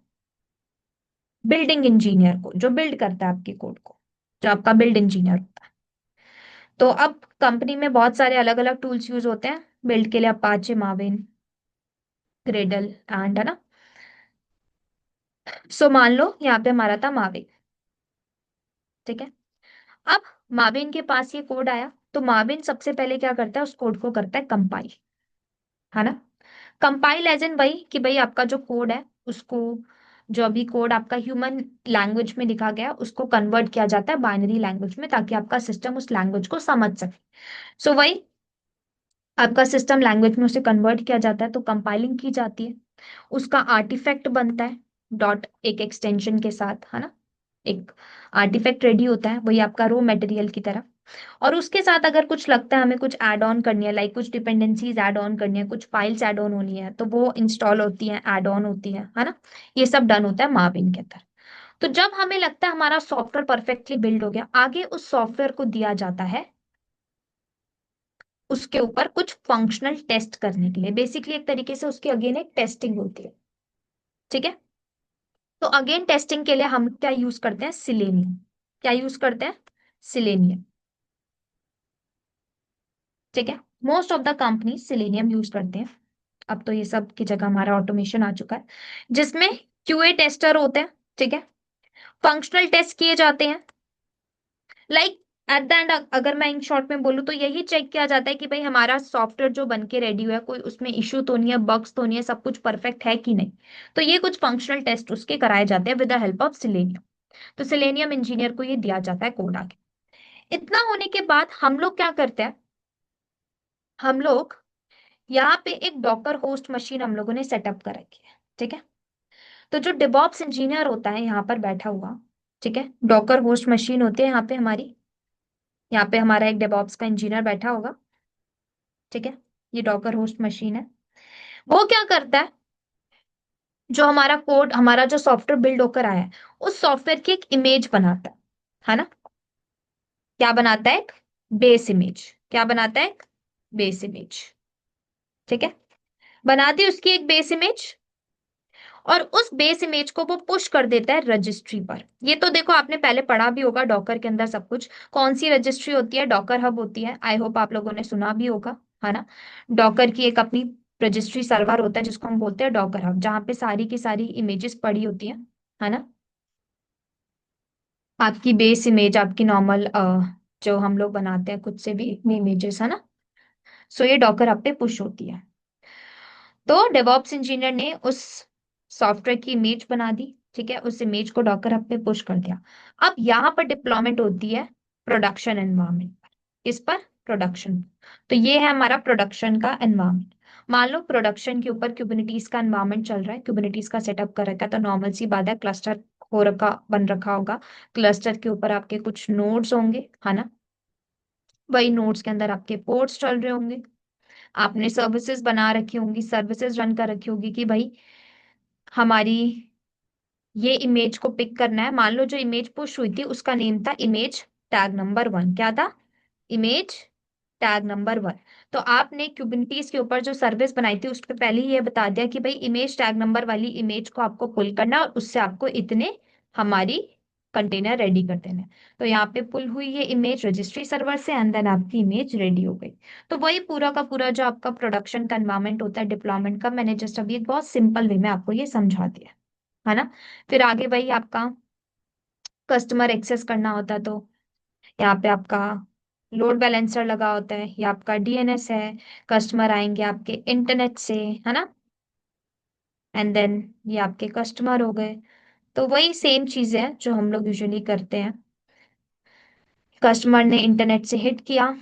S1: बिल्डिंग इंजीनियर को, जो बिल्ड करता है आपके कोड को, जो आपका बिल्ड इंजीनियर होता है। तो अब कंपनी में बहुत सारे अलग अलग टूल्स यूज होते हैं बिल्ड के लिए, अपाचे, माविन, ग्रेडल एंड, है ना। सो मान लो यहाँ पे हमारा था माविन। ठीक है, अब माविन के पास ये कोड आया, तो माविन सबसे पहले क्या करता है, उस कोड को करता है कंपाइल, है ना। कंपाइल एज इन वही कि भाई आपका जो कोड है उसको, जो अभी कोड आपका ह्यूमन लैंग्वेज में लिखा गया उसको कन्वर्ट किया जाता है बाइनरी लैंग्वेज में, ताकि आपका सिस्टम उस लैंग्वेज को समझ सके। सो वही आपका सिस्टम लैंग्वेज में उसे कन्वर्ट किया जाता है, तो कंपाइलिंग की जाती है, उसका आर्टिफैक्ट बनता है डॉट एक एक्सटेंशन के साथ, है ना। एक आर्टिफैक्ट रेडी होता है, वही आपका रो मटेरियल की तरह। और उसके साथ अगर कुछ लगता है हमें कुछ ऐड ऑन करनी है, लाइक कुछ डिपेंडेंसीज ऐड ऑन करनी है, कुछ फाइल्स ऐड ऑन होनी है, तो वो इंस्टॉल होती है, ऐड ऑन होती है ना। ये सब डन होता है माविन के अंदर। तो जब हमें लगता है हमारा सॉफ्टवेयर परफेक्टली बिल्ड हो गया, आगे उस सॉफ्टवेयर को दिया जाता है उसके ऊपर कुछ फंक्शनल टेस्ट करने के लिए। बेसिकली एक तरीके से उसकी अगेन एक टेस्टिंग होती है। ठीक है, तो अगेन टेस्टिंग के लिए हम क्या यूज करते हैं, सिलेनियम। क्या यूज करते हैं, सिलेनियम। ठीक है, most of the company selenium use करते हैं। अब तो ये सब की जगह हमारा ऑटोमेशन आ चुका है, जिसमें क्यूए टेस्टर होते हैं। ठीक है, फंक्शनल टेस्ट किए जाते हैं, लाइक एट द एंड अगर मैं इन शॉर्ट में बोलूँ तो यही चेक किया जाता है कि भाई हमारा सॉफ्टवेयर जो बन के रेडी हुआ है, कोई उसमें इशू तो नहीं है, बग्स तो नहीं है, सब कुछ परफेक्ट है कि नहीं। तो ये कुछ फंक्शनल टेस्ट उसके कराए जाते हैं with the help of selenium. तो सिलेनियम इंजीनियर को ये दिया जाता है कोड आगे। इतना होने के बाद हम लोग क्या करते हैं, हम लोग यहाँ पे एक डॉकर होस्ट मशीन हम लोगों ने सेटअप कर रखी है। ठीक है, तो जो डिबॉप्स इंजीनियर होता है यहाँ पर बैठा हुआ, ठीक है, डॉकर होस्ट मशीन होती है यहाँ पे हमारी, यहाँ पे हमारा एक डेवऑप्स का इंजीनियर बैठा होगा। ठीक है, ये डॉकर होस्ट मशीन है। वो क्या करता है, जो हमारा कोड, हमारा जो सॉफ्टवेयर बिल्ड होकर आया है, उस सॉफ्टवेयर की एक इमेज बनाता है ना। क्या बनाता है, एक बेस इमेज। क्या बनाता है, एक बेस इमेज। ठीक है, बना दी उसकी एक बेस इमेज, और उस बेस इमेज को वो पुश कर देता है रजिस्ट्री पर। ये तो देखो आपने पहले पढ़ा भी होगा डॉकर के अंदर सब कुछ, कौन सी रजिस्ट्री होती है, डॉकर हब होती है। आई होप आप लोगों ने सुना भी होगा, है ना। डॉकर की एक अपनी रजिस्ट्री सर्वर होता है जिसको हम बोलते हैं डॉकर हब, जहाँ पे सारी की सारी इमेजेस पड़ी होती है ना। आपकी बेस इमेज, आपकी नॉर्मल जो हम लोग बनाते हैं खुद से भी इतनी इमेजेस, है ना। सो ये डॉकर हब पे पुश होती है। तो डेवऑप्स इंजीनियर ने उस सॉफ्टवेयर की इमेज बना दी, ठीक है, उस इमेज को डॉकर हब पे पुश कर दिया। अब यहाँ पर डिप्लॉयमेंट होती है प्रोडक्शन एनवायरनमेंट पर। किस पर? प्रोडक्शन। तो ये है हमारा प्रोडक्शन का एनवायरनमेंट। मान लो प्रोडक्शन के ऊपर क्यूबरनेटीज का एनवायरनमेंट चल रहा है, क्यूबरनेटीज का सेटअप कर रखा है, तो नॉर्मल सी बात है, क्लस्टर हो रखा बन रखा होगा। क्लस्टर के ऊपर आपके कुछ नोड्स होंगे, है ना। वही नोड्स के अंदर आपके पोर्ट्स चल रहे होंगे। आपने सर्विसेज बना रखी होंगी, सर्विसेज रन कर रखी होगी कि भाई हमारी ये इमेज को पिक करना है। मान लो जो इमेज पुश हुई थी उसका नेम था इमेज टैग नंबर 1। क्या था? Image tag number 1। तो आपने कुबरनेटिस के ऊपर जो सर्विस बनाई थी उस पर पहले ही ये बता दिया कि भाई इमेज टैग नंबर वाली इमेज को आपको पुल करना है और उससे आपको इतने हमारी कंटेनर रेडी कर देना है। तो यहाँ पे पुल हुई ये इमेज रजिस्ट्री सर्वर से, एंड देन आपकी इमेज रेडी हो गई। तो वही पूरा का पूरा जो आपका प्रोडक्शन का एनवायरमेंट होता है डिप्लॉयमेंट का, मैंने जस्ट अभी एक बहुत सिंपल वे में आपको ये समझा दिया, है ना। फिर आगे भाई आपका कस्टमर एक्सेस करना होता है, तो यहाँ पे आपका लोड बैलेंसर लगा होता है, ये आपका डीएनएस है। कस्टमर आएंगे आपके इंटरनेट से, है ना, एंड देन ये आपके कस्टमर हो गए। तो वही सेम चीजें हैं जो हम लोग यूजुअली करते हैं। कस्टमर ने इंटरनेट से हिट किया,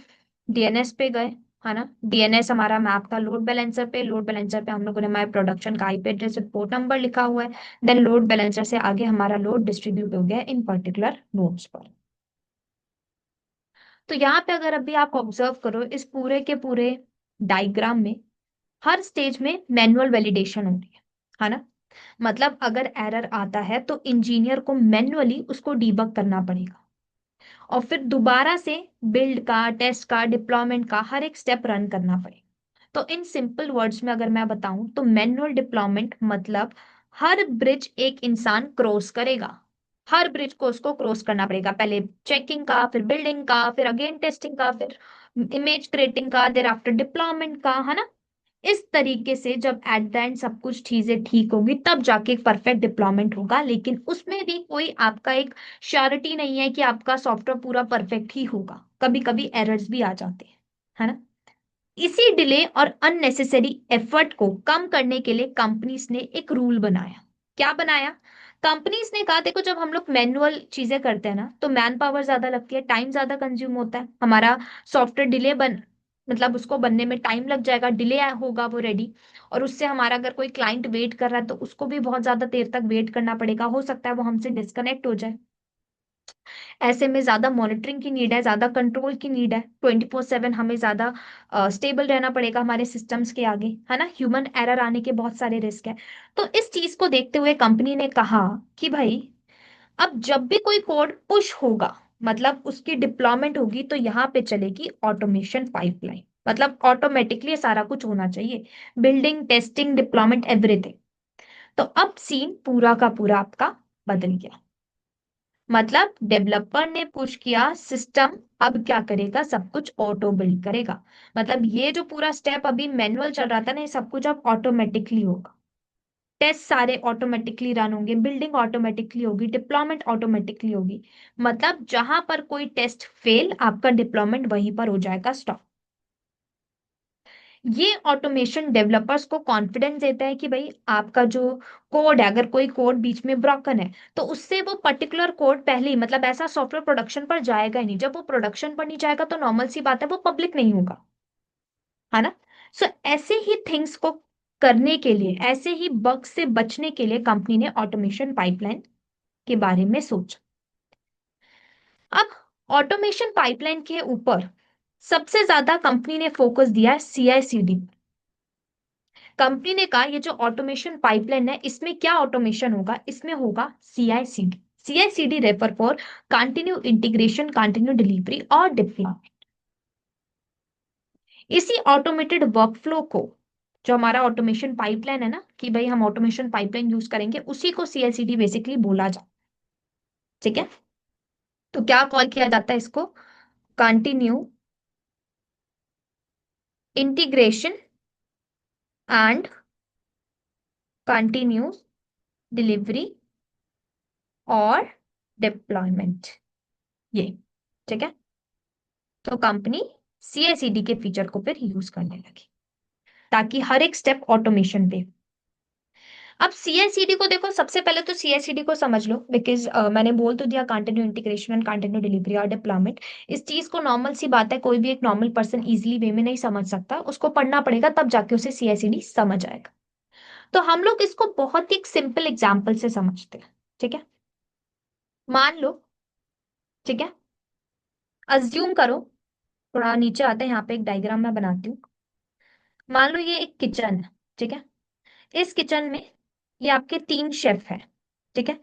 S1: डीएनएस पे गए, है ना। डीएनएस हमारा मैप था लोड बैलेंसर पे, लोड बैलेंसर पे हम लोगों ने हमारे प्रोडक्शन का आईपी एड्रेस पोर्ट नंबर लिखा हुआ है। देन लोड बैलेंसर से आगे हमारा लोड डिस्ट्रीब्यूट हो गया इन पर्टिकुलर नोड्स पर। तो यहाँ पे अगर अभी आप ऑब्जर्व करो इस पूरे के पूरे डायग्राम में हर स्टेज में मैनुअल वैलिडेशन हो रही है ना। मतलब अगर एरर आता है तो इंजीनियर को मैन्युअली उसको डीबग करना पड़ेगा और फिर दोबारा से बिल्ड का, टेस्ट का, डिप्लॉयमेंट का हर एक स्टेप रन करना पड़ेगा। तो इन सिंपल वर्ड्स में अगर मैं बताऊं तो मैनुअल डिप्लॉयमेंट मतलब हर ब्रिज एक इंसान क्रॉस करेगा। हर ब्रिज को उसको क्रॉस करना पड़ेगा, पहले चेकिंग का, फिर बिल्डिंग का, फिर अगेन टेस्टिंग का, फिर इमेज क्रिएटिंग का, देर आफ्टर डिप्लॉयमेंट का, है ना। इस तरीके से जब एट द एंड सब कुछ चीजें ठीक होंगी तब जाके एक परफेक्ट डिप्लॉयमेंट होगा। लेकिन उसमें भी कोई आपका एक श्योरिटी नहीं है कि आपका सॉफ्टवेयर पूरा परफेक्ट ही होगा, कभी कभी एरर्स भी आ जाते हैं, है ना। इसी डिले और अननेसेसरी एफर्ट को कम करने के लिए कंपनीज ने एक रूल बनाया। क्या बनाया? कंपनीज ने कहा देखो जब हम लोग मैनुअल चीजें करते हैं ना तो मैन पावर ज्यादा लगती है, टाइम ज्यादा कंज्यूम होता है, हमारा सॉफ्टवेयर डिले बन मतलब उसको बनने में टाइम लग जाएगा, डिले होगा वो रेडी। और उससे हमारा अगर कोई क्लाइंट वेट कर रहा है तो उसको भी बहुत ज्यादा देर तक वेट करना पड़ेगा, हो सकता है वो हमसे डिस्कनेक्ट हो जाए। ऐसे में ज्यादा मॉनिटरिंग की नीड है, ज्यादा कंट्रोल की नीड है, 24/7 हमें ज्यादा स्टेबल रहना पड़ेगा हमारे सिस्टम्स के आगे, है ना। ह्यूमन एरर आने के बहुत सारे रिस्क है। तो इस चीज को देखते हुए कंपनी ने कहा कि भाई अब जब भी कोई कोड पुश होगा मतलब उसकी डिप्लॉयमेंट होगी तो यहाँ पे चलेगी ऑटोमेशन पाइपलाइन। मतलब ऑटोमेटिकली सारा कुछ होना चाहिए, बिल्डिंग, टेस्टिंग, डिप्लॉयमेंट, एवरीथिंग। तो अब सीन पूरा का पूरा आपका बदल गया। मतलब डेवलपर ने पुश किया, सिस्टम अब क्या करेगा, सब कुछ ऑटो बिल्ड करेगा। मतलब ये जो पूरा स्टेप अभी मैनुअल चल रहा था ना, ये सब कुछ अब ऑटोमेटिकली होगा। टेस्ट सारे ऑटोमेटिकली रन होंगे, बिल्डिंग ऑटोमेटिकली होगी, डिप्लॉयमेंट ऑटोमेटिकली होगी। मतलब जहां पर कोई टेस्ट फेल, आपका डिप्लॉयमेंट वहीं पर हो जाएगा स्टॉप। ये ऑटोमेशन डेवलपर्स को कॉन्फिडेंस देता है कि भाई आपका जो कोड है, अगर कोई कोड बीच में ब्रोकन है तो उससे वो पर्टिकुलर कोड पहले ही मतलब ऐसा सॉफ्टवेयर प्रोडक्शन पर जाएगा ही नहीं। जब वो प्रोडक्शन पर नहीं जाएगा तो नॉर्मल सी बात है वो पब्लिक नहीं होगा, है ना। सो ऐसे ही थिंग्स को करने के लिए, ऐसे ही बग से बचने के लिए कंपनी ने ऑटोमेशन पाइपलाइन के बारे में सोचा। अब ऑटोमेशन पाइपलाइन के ऊपर सबसे ज्यादा कंपनी ने फोकस दिया है सीआईसीडी। कंपनी ने कहा ये जो ऑटोमेशन पाइपलाइन है इसमें क्या ऑटोमेशन होगा, इसमें होगा CICD. CICD refer for continue integration, continue delivery और डिप्लॉयमेंट। इसी ऑटोमेटेड वर्कफ्लो को, जो हमारा ऑटोमेशन पाइपलाइन है ना कि भाई हम ऑटोमेशन पाइपलाइन यूज करेंगे, उसी को सीआईसीडी बेसिकली बोला जाता है, ठीक है। तो क्या कॉल किया जाता है इसको? Continue integration and continue delivery और डिप्लॉयमेंट, ये, ठीक है। तो कंपनी सीआईसीडी के फीचर को फिर यूज करने लगी। ताकि हर एक स्टेप ऑटोमेशन पे। अब सीआईसीडी को देखो, सबसे पहले तो सीआईसीडी को समझ लो, बिकॉज मैंने बोल तो दिया continue integration and continue delivery और डिप्लॉयमेंट। इस चीज को नॉर्मल सी बात है, कोई भी एक नॉर्मल पर्सन इजीली वे में नहीं समझ सकता, उसको पढ़ना पड़ेगा तब जाके उसे सीआईसीडी समझ आएगा। तो हम लोग इसको बहुत ही एक सिंपल एग्जाम्पल से समझते हैं। ठीक है, मान लो, ठीक है, अज्यूम करो, थोड़ा नीचे आते हैं, यहाँ पे एक डायग्राम मैं बनाती हूँ। मान लो ये एक किचन है। ठीक है, इस किचन में ये आपके तीन शेफ हैं। ठीक है,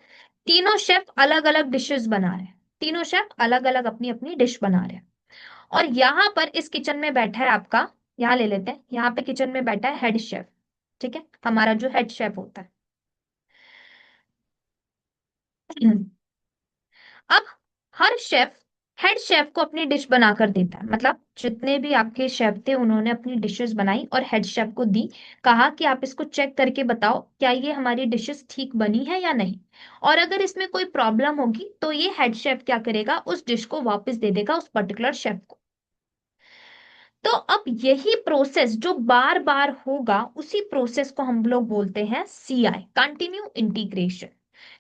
S1: तीनों शेफ अलग अलग डिशेस बना रहे हैं, तीनों शेफ अलग अलग अपनी अपनी डिश बना रहे हैं। और यहाँ पर इस किचन में बैठा है आपका, यहाँ ले लेते हैं, यहाँ पे किचन में बैठा है हेड शेफ। ठीक है, हमारा जो हेड शेफ होता है। अब हर शेफ हेड शेफ को अपनी डिश बनाकर देता है, मतलब जितने भी आपके शेफ थे उन्होंने अपनी डिशेस बनाई और हेड शेफ को दी, कहा कि आप इसको चेक करके बताओ क्या ये हमारी डिशेस ठीक बनी है या नहीं। और अगर इसमें कोई प्रॉब्लम होगी तो ये हेड शेफ क्या करेगा, उस डिश को वापस दे देगा उस पर्टिकुलर शेफ को। तो अब यही प्रोसेस जो बार बार होगा, उसी प्रोसेस को हम लोग बोलते हैं सीआई, कंटिन्यू इंटीग्रेशन।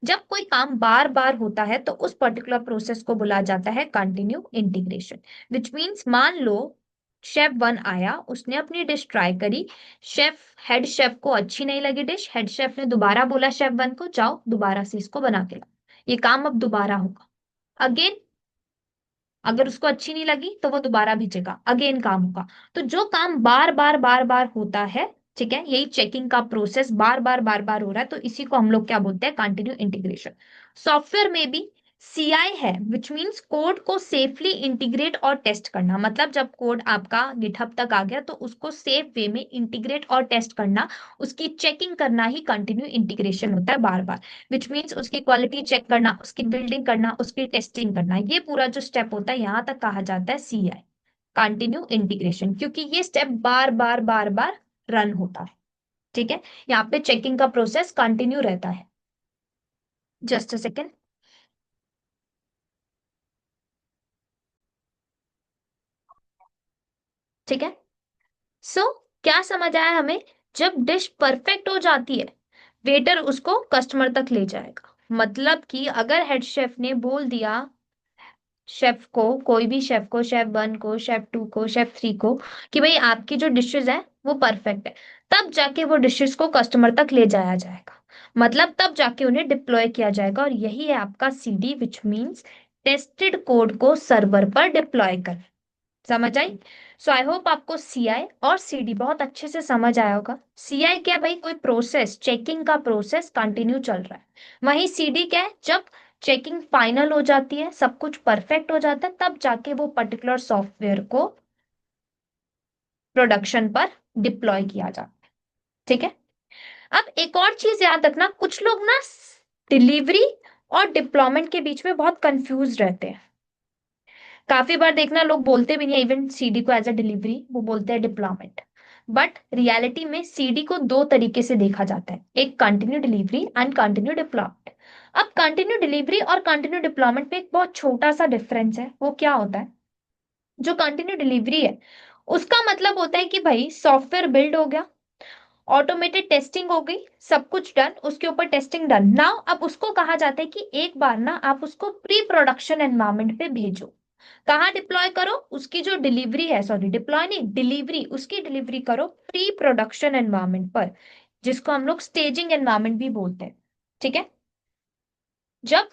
S1: जब कोई काम बार बार होता है तो उस पर्टिकुलर प्रोसेस को बोला जाता है कंटिन्यू इंटीग्रेशन। विच मीन्स, मान लो शेफ वन आया, उसने अपनी डिश ट्राई करी, शेफ हेड शेफ को अच्छी नहीं लगी डिश, हेड शेफ ने दोबारा बोला शेफ वन को, जाओ दोबारा से इसको बना के लाओ, ये काम अब दोबारा होगा। अगेन, अगर उसको अच्छी नहीं लगी तो वो दोबारा भेजेगा, अगेन काम होगा। तो जो काम बार बार होता है, ठीक है, यही चेकिंग का प्रोसेस बार बार हो रहा है, तो इसी को हम लोग क्या बोलते हैं, कंटिन्यू इंटीग्रेशन। सॉफ्टवेयर में भी सीआई है, विच मीन्स कोड को सेफली इंटीग्रेट और टेस्ट करना। मतलब जब कोड आपका गिटहब तक आ गया तो उसको सेफ वे में इंटीग्रेट और टेस्ट करना, उसकी चेकिंग करना ही कंटिन्यू इंटीग्रेशन होता है बार बार। विच मीन्स उसकी क्वालिटी चेक करना, उसकी बिल्डिंग करना, उसकी टेस्टिंग करना, ये पूरा जो स्टेप होता है यहां तक कहा जाता है सीआई, कंटिन्यू इंटीग्रेशन, क्योंकि ये स्टेप बार बार रन होता है। ठीक है, यहाँ पे चेकिंग का प्रोसेस कंटिन्यू रहता है। Just a second. ठीक है, सो क्या समझ आया हमें, जब डिश परफेक्ट हो जाती है वेटर उसको कस्टमर तक ले जाएगा। मतलब कि अगर हेड शेफ ने बोल दिया शेफ को, कोई भी शेफ को, शेफ वन को, शेफ टू को, शेफ थ्री को, कि भाई आपकी जो डिशेज है वो परफेक्ट है, तब जाके वो डिशेज को कस्टमर तक ले जाया जाएगा। मतलब तब जाके उन्हें डिप्लॉय किया जाएगा, और यही है आपका CD, which means tested code को सर्वर पर डिप्लॉय कर। समझ आई? सो आई होप आपको सीआई और सीडी बहुत अच्छे से समझ आया होगा। सीआई क्या है भाई, कोई प्रोसेस, चेकिंग का प्रोसेस कंटिन्यू चल रहा है। वहीं सीडी क्या है, जब चेकिंग फाइनल हो जाती है, सब कुछ परफेक्ट हो जाता है, तब जाके वो पर्टिकुलर सॉफ्टवेयर को प्रोडक्शन पर डिप्लॉय किया जाता है। ठीक है, अब एक और चीज याद रखना, कुछ लोग ना डिलीवरी और डिप्लॉयमेंट के बीच में बहुत कंफ्यूज रहते हैं। काफी बार देखना लोग बोलते भी नहीं इवन सीडी को एज अ डिलीवरी, वो बोलते हैं डिप्लॉयमेंट। बट रियलिटी में सीडी को दो तरीके से देखा जाता है, एक continue delivery and continue deployment. अब कंटिन्यू डिलीवरी और कंटिन्यू डिप्लॉयमेंट में एक बहुत छोटा सा डिफरेंस है, वो क्या होता है, जो कंटिन्यू डिलीवरी है उसका मतलब होता है कि भाई सॉफ्टवेयर बिल्ड हो गया, ऑटोमेटेड टेस्टिंग हो गई, सब कुछ डन, उसके ऊपर टेस्टिंग डन, नाउ अब उसको कहा जाता है कि एक बार ना आप उसको प्री प्रोडक्शन एनवायरमेंट पे भेजो। कहाँ डिप्लॉय करो, उसकी जो डिलीवरी है, सॉरी डिप्लॉय नहीं, डिलीवरी, उसकी डिलीवरी करो प्री प्रोडक्शन एनवायरमेंट पर, जिसको हम लोग स्टेजिंग एनवायरमेंट भी बोलते हैं। ठीक है, जब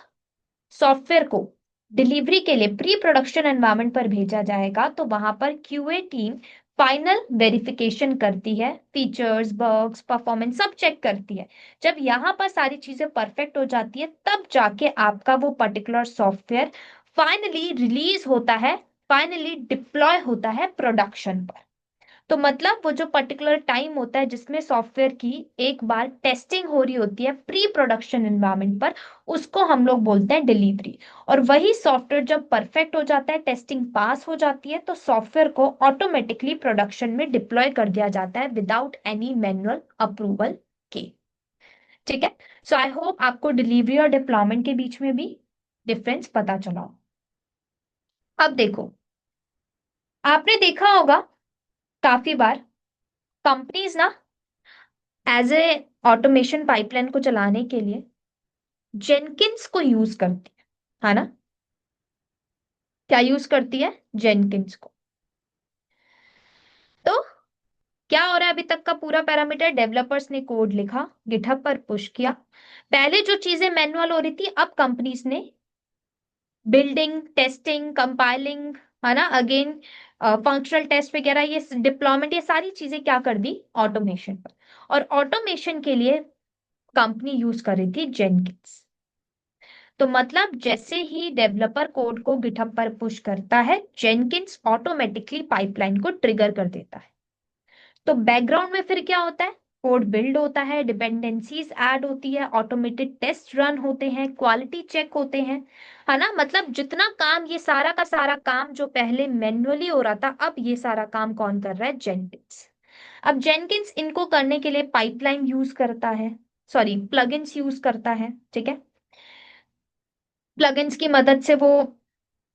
S1: सॉफ्टवेयर को डिलीवरी के लिए प्री प्रोडक्शन एनवायरनमेंट पर भेजा जाएगा तो वहां पर क्यूए टीम फाइनल वेरिफिकेशन करती है, फीचर्स, बग्स, परफॉर्मेंस सब चेक करती है। जब यहाँ पर सारी चीजें परफेक्ट हो जाती है तब जाके आपका वो पर्टिकुलर सॉफ्टवेयर फाइनली रिलीज होता है, फाइनली डिप्लॉय होता है प्रोडक्शन पर। तो मतलब वो जो पर्टिकुलर टाइम होता है जिसमें सॉफ्टवेयर की एक बार टेस्टिंग हो रही होती है प्री प्रोडक्शन एनवायरनमेंट पर, उसको हम लोग बोलते हैं डिलीवरी। और वही सॉफ्टवेयर जब परफेक्ट हो जाता है, टेस्टिंग पास हो जाती है, तो सॉफ्टवेयर को ऑटोमेटिकली प्रोडक्शन में डिप्लॉय कर दिया जाता है विदाउट एनी मैनुअल अप्रूवल के। ठीक है, सो आई होप आपको डिलीवरी और डिप्लॉयमेंट के बीच में भी डिफरेंस पता चला हो। अब देखो, आपने देखा होगा काफी बार कंपनीज ना एज ए ऑटोमेशन पाइपलाइन को चलाने के लिए जेनकिंस को यूज करती है ना? क्या यूज करती है? जेनकिंस को। तो क्या हो रहा है? अभी तक का पूरा पैरामीटर, डेवलपर्स ने कोड लिखा, गिटहब पर पुश किया। पहले जो चीजें मैनुअल हो रही थी, अब कंपनीज ने बिल्डिंग, टेस्टिंग, कंपाइलिंग, है ना, अगेन फंक्शनल टेस्ट वगैरह, ये डिप्लॉयमेंट, ये सारी चीजें क्या कर दी? ऑटोमेशन पर। और ऑटोमेशन के लिए कंपनी यूज कर रही थी जेनकिंस। तो मतलब जैसे ही डेवलपर कोड को गिटहब पर पुश करता है, जेनकिंस ऑटोमेटिकली पाइपलाइन को ट्रिगर कर देता है। तो बैकग्राउंड में फिर क्या होता है? कोड बिल्ड होता है, डिपेंडेंसीज ऐड होती है, ऑटोमेटेड टेस्ट रन होते हैं, क्वालिटी चेक होते हैं, है ना? मतलब जितना काम, ये सारा का सारा काम जो पहले मैन्युअली हो रहा था, अब ये सारा काम कौन कर रहा है? जेनकिंस। अब जेनकिंस इनको करने के लिए पाइपलाइन यूज करता है, सॉरी, प्लगइन्स यूज करता है, ठीक है? प्लगइन्स की मदद से वो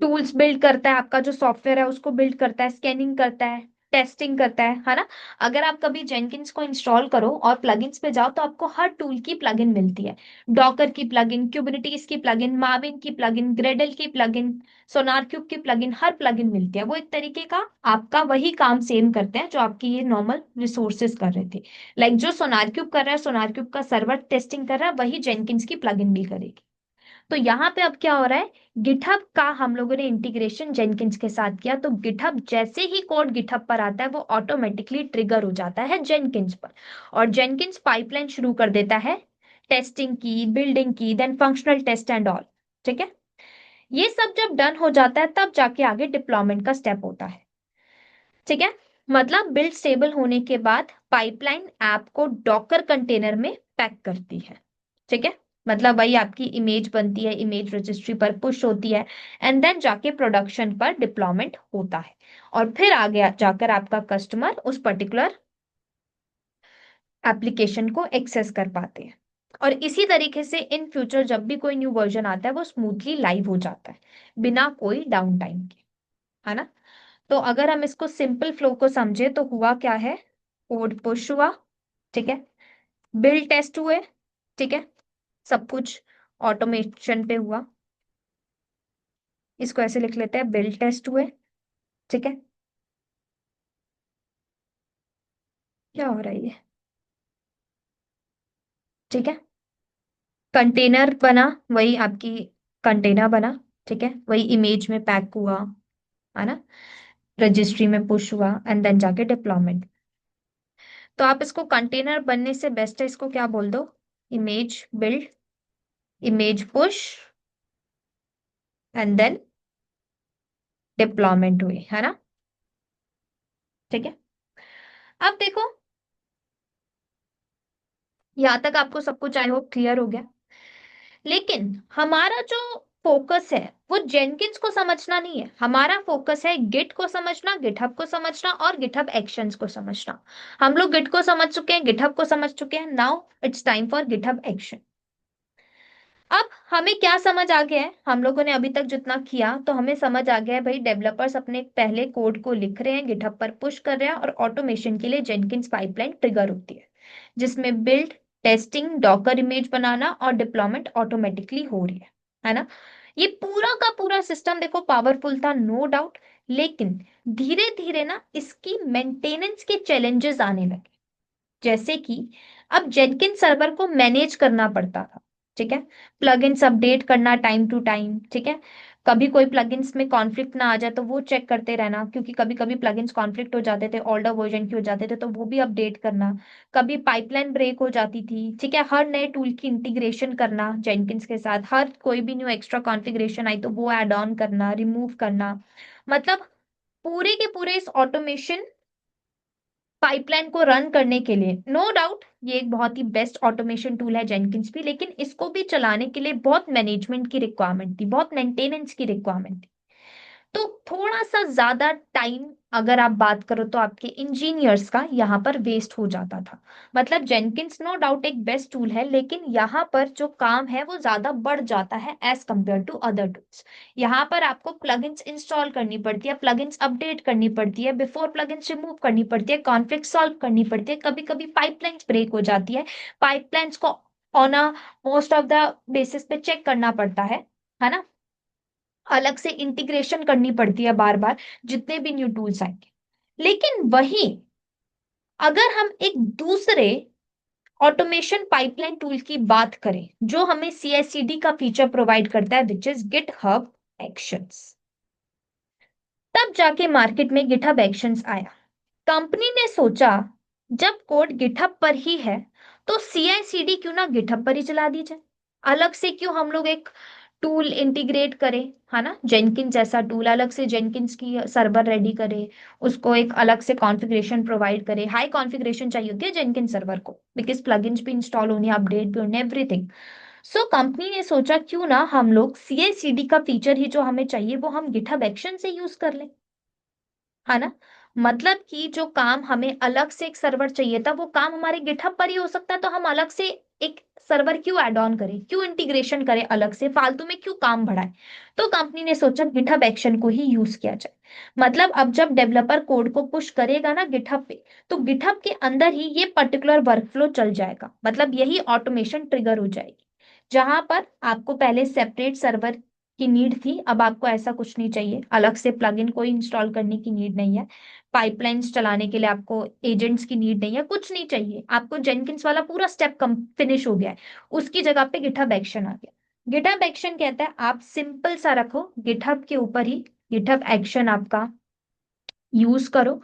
S1: टूल्स बिल्ड करता है, आपका जो सॉफ्टवेयर है उसको बिल्ड करता है, स्कैनिंग करता है, टेस्टिंग करता है ना? अगर आप कभी जेनकिंस को इंस्टॉल करो और प्लगइन्स पे जाओ तो आपको हर टूल की प्लगइन मिलती है। डॉकर की प्लगइन, क्यूबरनेटिस की प्लगइन, मार्विन की प्लगइन, ग्रेडल की प्लगइन, सोनारक्यूब की प्लगइन, हर प्लगइन मिलती है। वो एक तरीके का आपका वही काम सेम करते हैं जो आपकी ये नॉर्मल रिसोर्सेज कर रहे थे। लाइक जो सोनारक्यूब कर रहा है, सोनारक्यूब का सर्वर टेस्टिंग कर रहा है, वही जेनकिंस की प्लगइन भी करेगी। तो यहाँ पे अब क्या हो रहा है? गिटहब का हम लोगों ने इंटीग्रेशन जेनकिंस के साथ किया, तो गिटहब जैसे ही कोड गिटहब पर आता है वो ऑटोमेटिकली ट्रिगर हो जाता है जेनकिंस पर, और जेनकिंस पाइपलाइन शुरू कर देता है टेस्टिंग की, बिल्डिंग की, then functional test and all. ठीक है? ये सब जब डन हो जाता है तब जाके आगे डिप्लॉयमेंट का स्टेप होता है। ठीक है? मतलब बिल्ड स्टेबल होने के बाद पाइपलाइन ऐप को डॉकर कंटेनर में पैक करती है। ठीक है? मतलब वही आपकी इमेज बनती है, इमेज रजिस्ट्री पर पुश होती है, एंड देन जाके प्रोडक्शन पर डिप्लॉयमेंट होता है, और फिर आगे जाकर आपका कस्टमर उस पर्टिकुलर एप्लीकेशन को एक्सेस कर पाते हैं। और इसी तरीके से इन फ्यूचर जब भी कोई न्यू वर्जन आता है वो स्मूथली लाइव हो जाता है बिना कोई डाउन टाइम के, है ना? तो अगर हम इसको सिंपल फ्लो को समझे तो हुआ क्या है? कोड पुश हुआ, ठीक है, बिल्ड टेस्ट हुए, ठीक है, सब कुछ ऑटोमेशन पे हुआ। इसको ऐसे लिख लेते हैं, बिल्ड टेस्ट हुए, ठीक है। क्या हो रहा है ये? ठीक है, कंटेनर बना, वही आपकी कंटेनर बना, ठीक है, वही इमेज में पैक हुआ, है ना, रजिस्ट्री में पुश हुआ, एंड देन जाके डिप्लॉयमेंट। तो आप इसको कंटेनर बनने से बेस्ट है इसको क्या बोल दो? Image build, image push, and then deployment हुई, है ना? ठीक है, अब देखो, यहां तक आपको सब कुछ आई होप क्लियर हो गया। लेकिन हमारा जो फोकस है वो जेनकिंस को समझना नहीं है, हमारा फोकस है गिट को समझना, गिटहब को समझना, और गिटहब एक्शंस को समझना। हम लोग गिट को समझ चुके हैं, गिटहब को समझ चुके हैं, now it's time for GitHub action. अब हमें क्या समझ आ गया है? हम लोगों ने अभी तक जितना किया तो हमें समझ आ गया है भाई, डेवलपर्स अपने पहले कोड को लिख रहे हैं, गिटहब पर पुश कर रहे हैं, और ऑटोमेशन के लिए जेनकिंस पाइपलाइन ट्रिगर होती है, जिसमें बिल्ड, टेस्टिंग, डॉकर इमेज बनाना और डिप्लॉयमेंट ऑटोमेटिकली हो रही है ना? ये पूरा का पूरा सिस्टम देखो पावरफुल था, नो डाउट, लेकिन धीरे धीरे ना इसकी मेंटेनेंस के चैलेंजेस आने लगे। जैसे कि अब जेनकिन सर्वर को मैनेज करना पड़ता था, ठीक है, प्लगइन्स अपडेट करना टाइम टू टाइम, ठीक है, कभी कोई प्लगइन्स में कॉन्फ्लिक्ट ना आ जाए तो वो चेक करते रहना, क्योंकि कभी कभी प्लगइन्स कॉन्फ्लिक्ट हो जाते थे, ओल्डर वर्जन के हो जाते थे, तो वो भी अपडेट करना। कभी पाइपलाइन ब्रेक हो जाती थी, ठीक है, हर नए टूल की इंटीग्रेशन करना जेनकिंस के साथ, हर कोई भी न्यू एक्स्ट्रा कॉन्फ़िगरेशन आई तो वो ऐड ऑन करना, रिमूव करना। मतलब पूरे के पूरे इस ऑटोमेशन पाइपलाइन को रन करने के लिए, नो डाउट ये एक बहुत ही बेस्ट ऑटोमेशन टूल है जेनकिंस भी, लेकिन इसको भी चलाने के लिए बहुत मैनेजमेंट की रिक्वायरमेंट थी, बहुत मेंटेनेंस की रिक्वायरमेंट थी। तो थोड़ा सा ज्यादा टाइम अगर आप बात करो तो आपके इंजीनियर्स का यहाँ पर वेस्ट हो जाता था। मतलब जेनकिंस नो डाउट एक बेस्ट टूल है, लेकिन यहाँ पर जो काम है वो ज्यादा बढ़ जाता है as compare to other tools. यहाँ पर आपको प्लगइन्स इंस्टॉल करनी पड़ती है, प्लगइन्स अपडेट करनी पड़ती है, बिफोर प्लगइन्स रिमूव करनी पड़ती है, कॉन्फ्लिक्ट सॉल्व करनी पड़ती है, कभी कभी पाइपलाइंस ब्रेक हो जाती है, पाइपलाइंस को on a most of the basis पे चेक करना पड़ता है ना। अलग से इंटीग्रेशन करनी पड़ती है बार बार जितने भी न्यू टूल्स आएंगे। लेकिन वही अगर हम एक दूसरे ऑटोमेशन पाइपलाइन टूल की बात करें जो हमें CI/CD का फीचर प्रोवाइड करता है, विच इज GitHub एक्शंस, तब जाके मार्केट में GitHub एक्शंस आया। कंपनी ने सोचा जब कोड गिटहब पर ही है तो CI/CD क्यों ना गिटहब पर ही चला दी जाए। अलग से क्यों हम लोग एक टूल इंटीग्रेट करें, है ना, जेनकिंस जैसा टूल अलग से जेनकिंस की सर्वर रेडी करे, उसको एक अलग से कॉन्फ़िगरेशन प्रोवाइड करे। हाई कॉन्फ़िगरेशन चाहिए होती है जेनकिंस सर्वर को, बिकॉज प्लगइन्स भी इंस्टॉल होनी, अपडेट भी होनी, एवरीथिंग। सो कंपनी ने सोचा क्यों ना हम लोग CI/CD का फीचर ही जो हमें चाहिए वो हम गिटहब एक्शन से यूज कर लें, है ना। मतलब कि जो काम हमें अलग से एक सर्वर चाहिए था वो काम हमारे गिटहब पर ही हो सकता है, तो हम अलग से एक सर्वर क्यों ऐड ऑन करें, क्यों इंटीग्रेशन करें, अलग से फालतू में क्यों काम बढ़ाए। तो कंपनी ने सोचा गिटहब एक्शन को ही यूज किया जाए। मतलब अब जब डेवलपर कोड को पुश करेगा ना गिटहब पे, तो गिटहब के अंदर ही ये पर्टिकुलर वर्कफ्लो चल जाएगा। मतलब यही ऑटोमेशन ट्रिगर हो जाएगी। जहां पर आपको पहले सेपरेट सर्वर की नीड थी, अब आपको ऐसा कुछ नहीं चाहिए, अलग से प्लगइन कोई इंस्टॉल करने की नीड नहीं है, पाइपलाइंस चलाने के लिए आपको एजेंट्स की नीड नहीं है, कुछ नहीं चाहिए आपको, जेनकिंस वाला पूरा स्टेप कम फिनिश हो गया है। उसकी जगह पे गिटहब एक्शन आ गया। गिटहब एक्शन कहता है आप सिंपल सा रखो, गिटहब के ऊपर ही गिटहब एक्शन आपका यूज करो।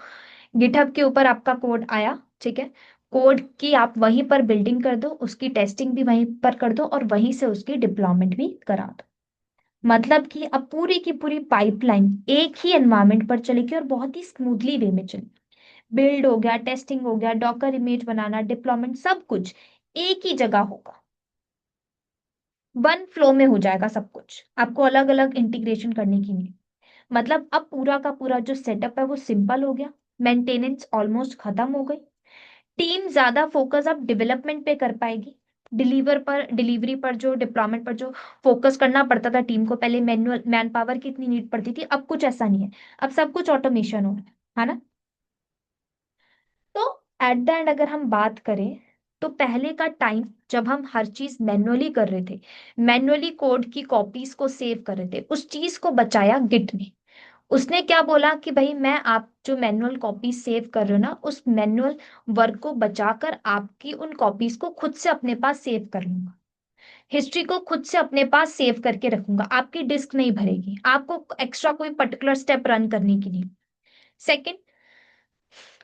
S1: गिटहब के ऊपर आपका कोड आया, ठीक है, कोड की आप वहीं पर बिल्डिंग कर दो, उसकी टेस्टिंग भी वहीं पर कर दो और वहीं से उसकी डिप्लॉयमेंट भी करा दो। मतलब कि अब पूरी की पूरी पाइपलाइन एक ही एनवायरनमेंट पर चलेगी और बहुत ही स्मूथली वे में चलेगी। बिल्ड हो गया, टेस्टिंग हो गया, डॉकर इमेज बनाना, डिप्लॉयमेंट, सब कुछ एक ही जगह होगा, वन फ्लो में हो जाएगा सब कुछ, आपको अलग अलग इंटीग्रेशन करने की नहीं। मतलब अब पूरा का पूरा जो सेटअप है वो सिंपल हो गया, मेंटेनेंस ऑलमोस्ट खत्म हो गई, टीम ज्यादा फोकस अब डेवलपमेंट पे कर पाएगी। डिलीवरी पर जो डिप्लॉयमेंट पर जो फोकस करना पड़ता था टीम को, पहले मैनुअल मैन पावर की इतनी नीड पड़ती थी, अब कुछ ऐसा नहीं है, अब सब कुछ ऑटोमेशन हो रहा है ना। तो एट द एंड अगर हम बात करें तो पहले का टाइम जब हम हर चीज मैनुअली कर रहे थे, मैनुअली कोड की कॉपीज को सेव कर रहे थे, उस चीज को बचाया गिट ने। उसने क्या बोला कि भाई मैं आप जो मैनुअल कॉपी सेव कर रहे हो ना, उस मैनुअल वर्क को बचाकर आपकी उन कॉपीज को खुद से अपने पास सेव कर लूंगा, हिस्ट्री को खुद से अपने पास सेव करके रखूंगा, आपकी डिस्क नहीं भरेगी, आपको एक्स्ट्रा कोई पर्टिकुलर स्टेप रन करने की नहीं। सेकंड,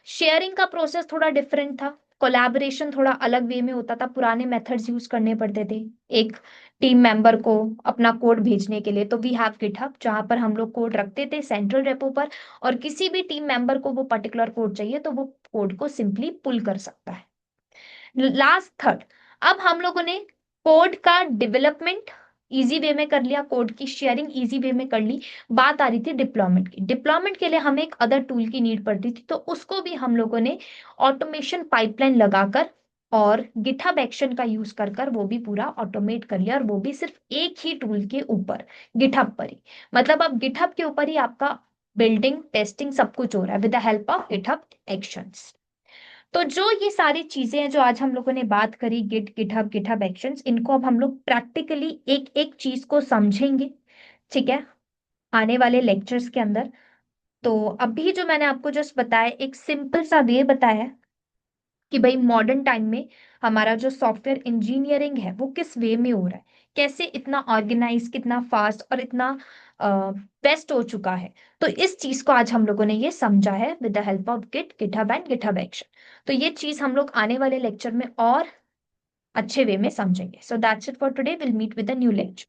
S1: शेयरिंग का प्रोसेस थोड़ा डिफरेंट था, कोलैबोरेशन थोड़ा अलग वे में होता था, पुराने मेथड्स यूज करने पड़ते थे एक टीम मेंबर को अपना कोड भेजने के लिए। तो वी हैव गिटहब जहां पर हम लोग कोड रखते थे सेंट्रल रेपो पर, और किसी भी टीम मेंबर को वो पर्टिकुलर कोड चाहिए तो वो कोड को सिंपली पुल कर सकता है। लास्ट थर्ड, अब हम लोगों ने कोड का डेवलपमेंट इजी वे में कर लिया, कोड की शेयरिंग इजी वे में कर ली। बात आ रही थी डिप्लॉयमेंट की, डिप्लॉयमेंट के लिए हमें एक अदर टूल की नीड पड़ती थी, तो उसको भी हम लोगों ने ऑटोमेशन पाइपलाइन लगाकर और गिटहब एक्शन का यूज कर कर वो भी पूरा ऑटोमेट कर लिया, और वो भी सिर्फ एक ही टूल के ऊपर, गिटहब पर ही। मतलब अब गिटहब के ऊपर ही आपका बिल्डिंग, टेस्टिंग सब कुछ हो रहा है with the help of GitHub actions. तो जो ये सारी चीजें हैं जो आज हम लोगों ने बात करी, गिटहब गिटहब एक्शंस, इनको अब हम लोग प्रैक्टिकली एक एक चीज को समझेंगे, ठीक है, आने वाले लेक्चर्स के अंदर। तो अभी जो मैंने आपको जस्ट बताया, एक सिंपल सा वे बताया है कि भाई मॉडर्न टाइम में हमारा जो सॉफ्टवेयर इंजीनियरिंग है वो किस वे में हो रहा है, कैसे इतना ऑर्गेनाइज, कितना फास्ट और इतना बेस्ट हो चुका है। तो इस चीज को आज हम लोगों ने ये समझा है with the help of GitHub and GitHub action. तो ये चीज हम लोग आने वाले लेक्चर में और अच्छे वे में समझेंगे। So that's it for today, will meet with a new lecture.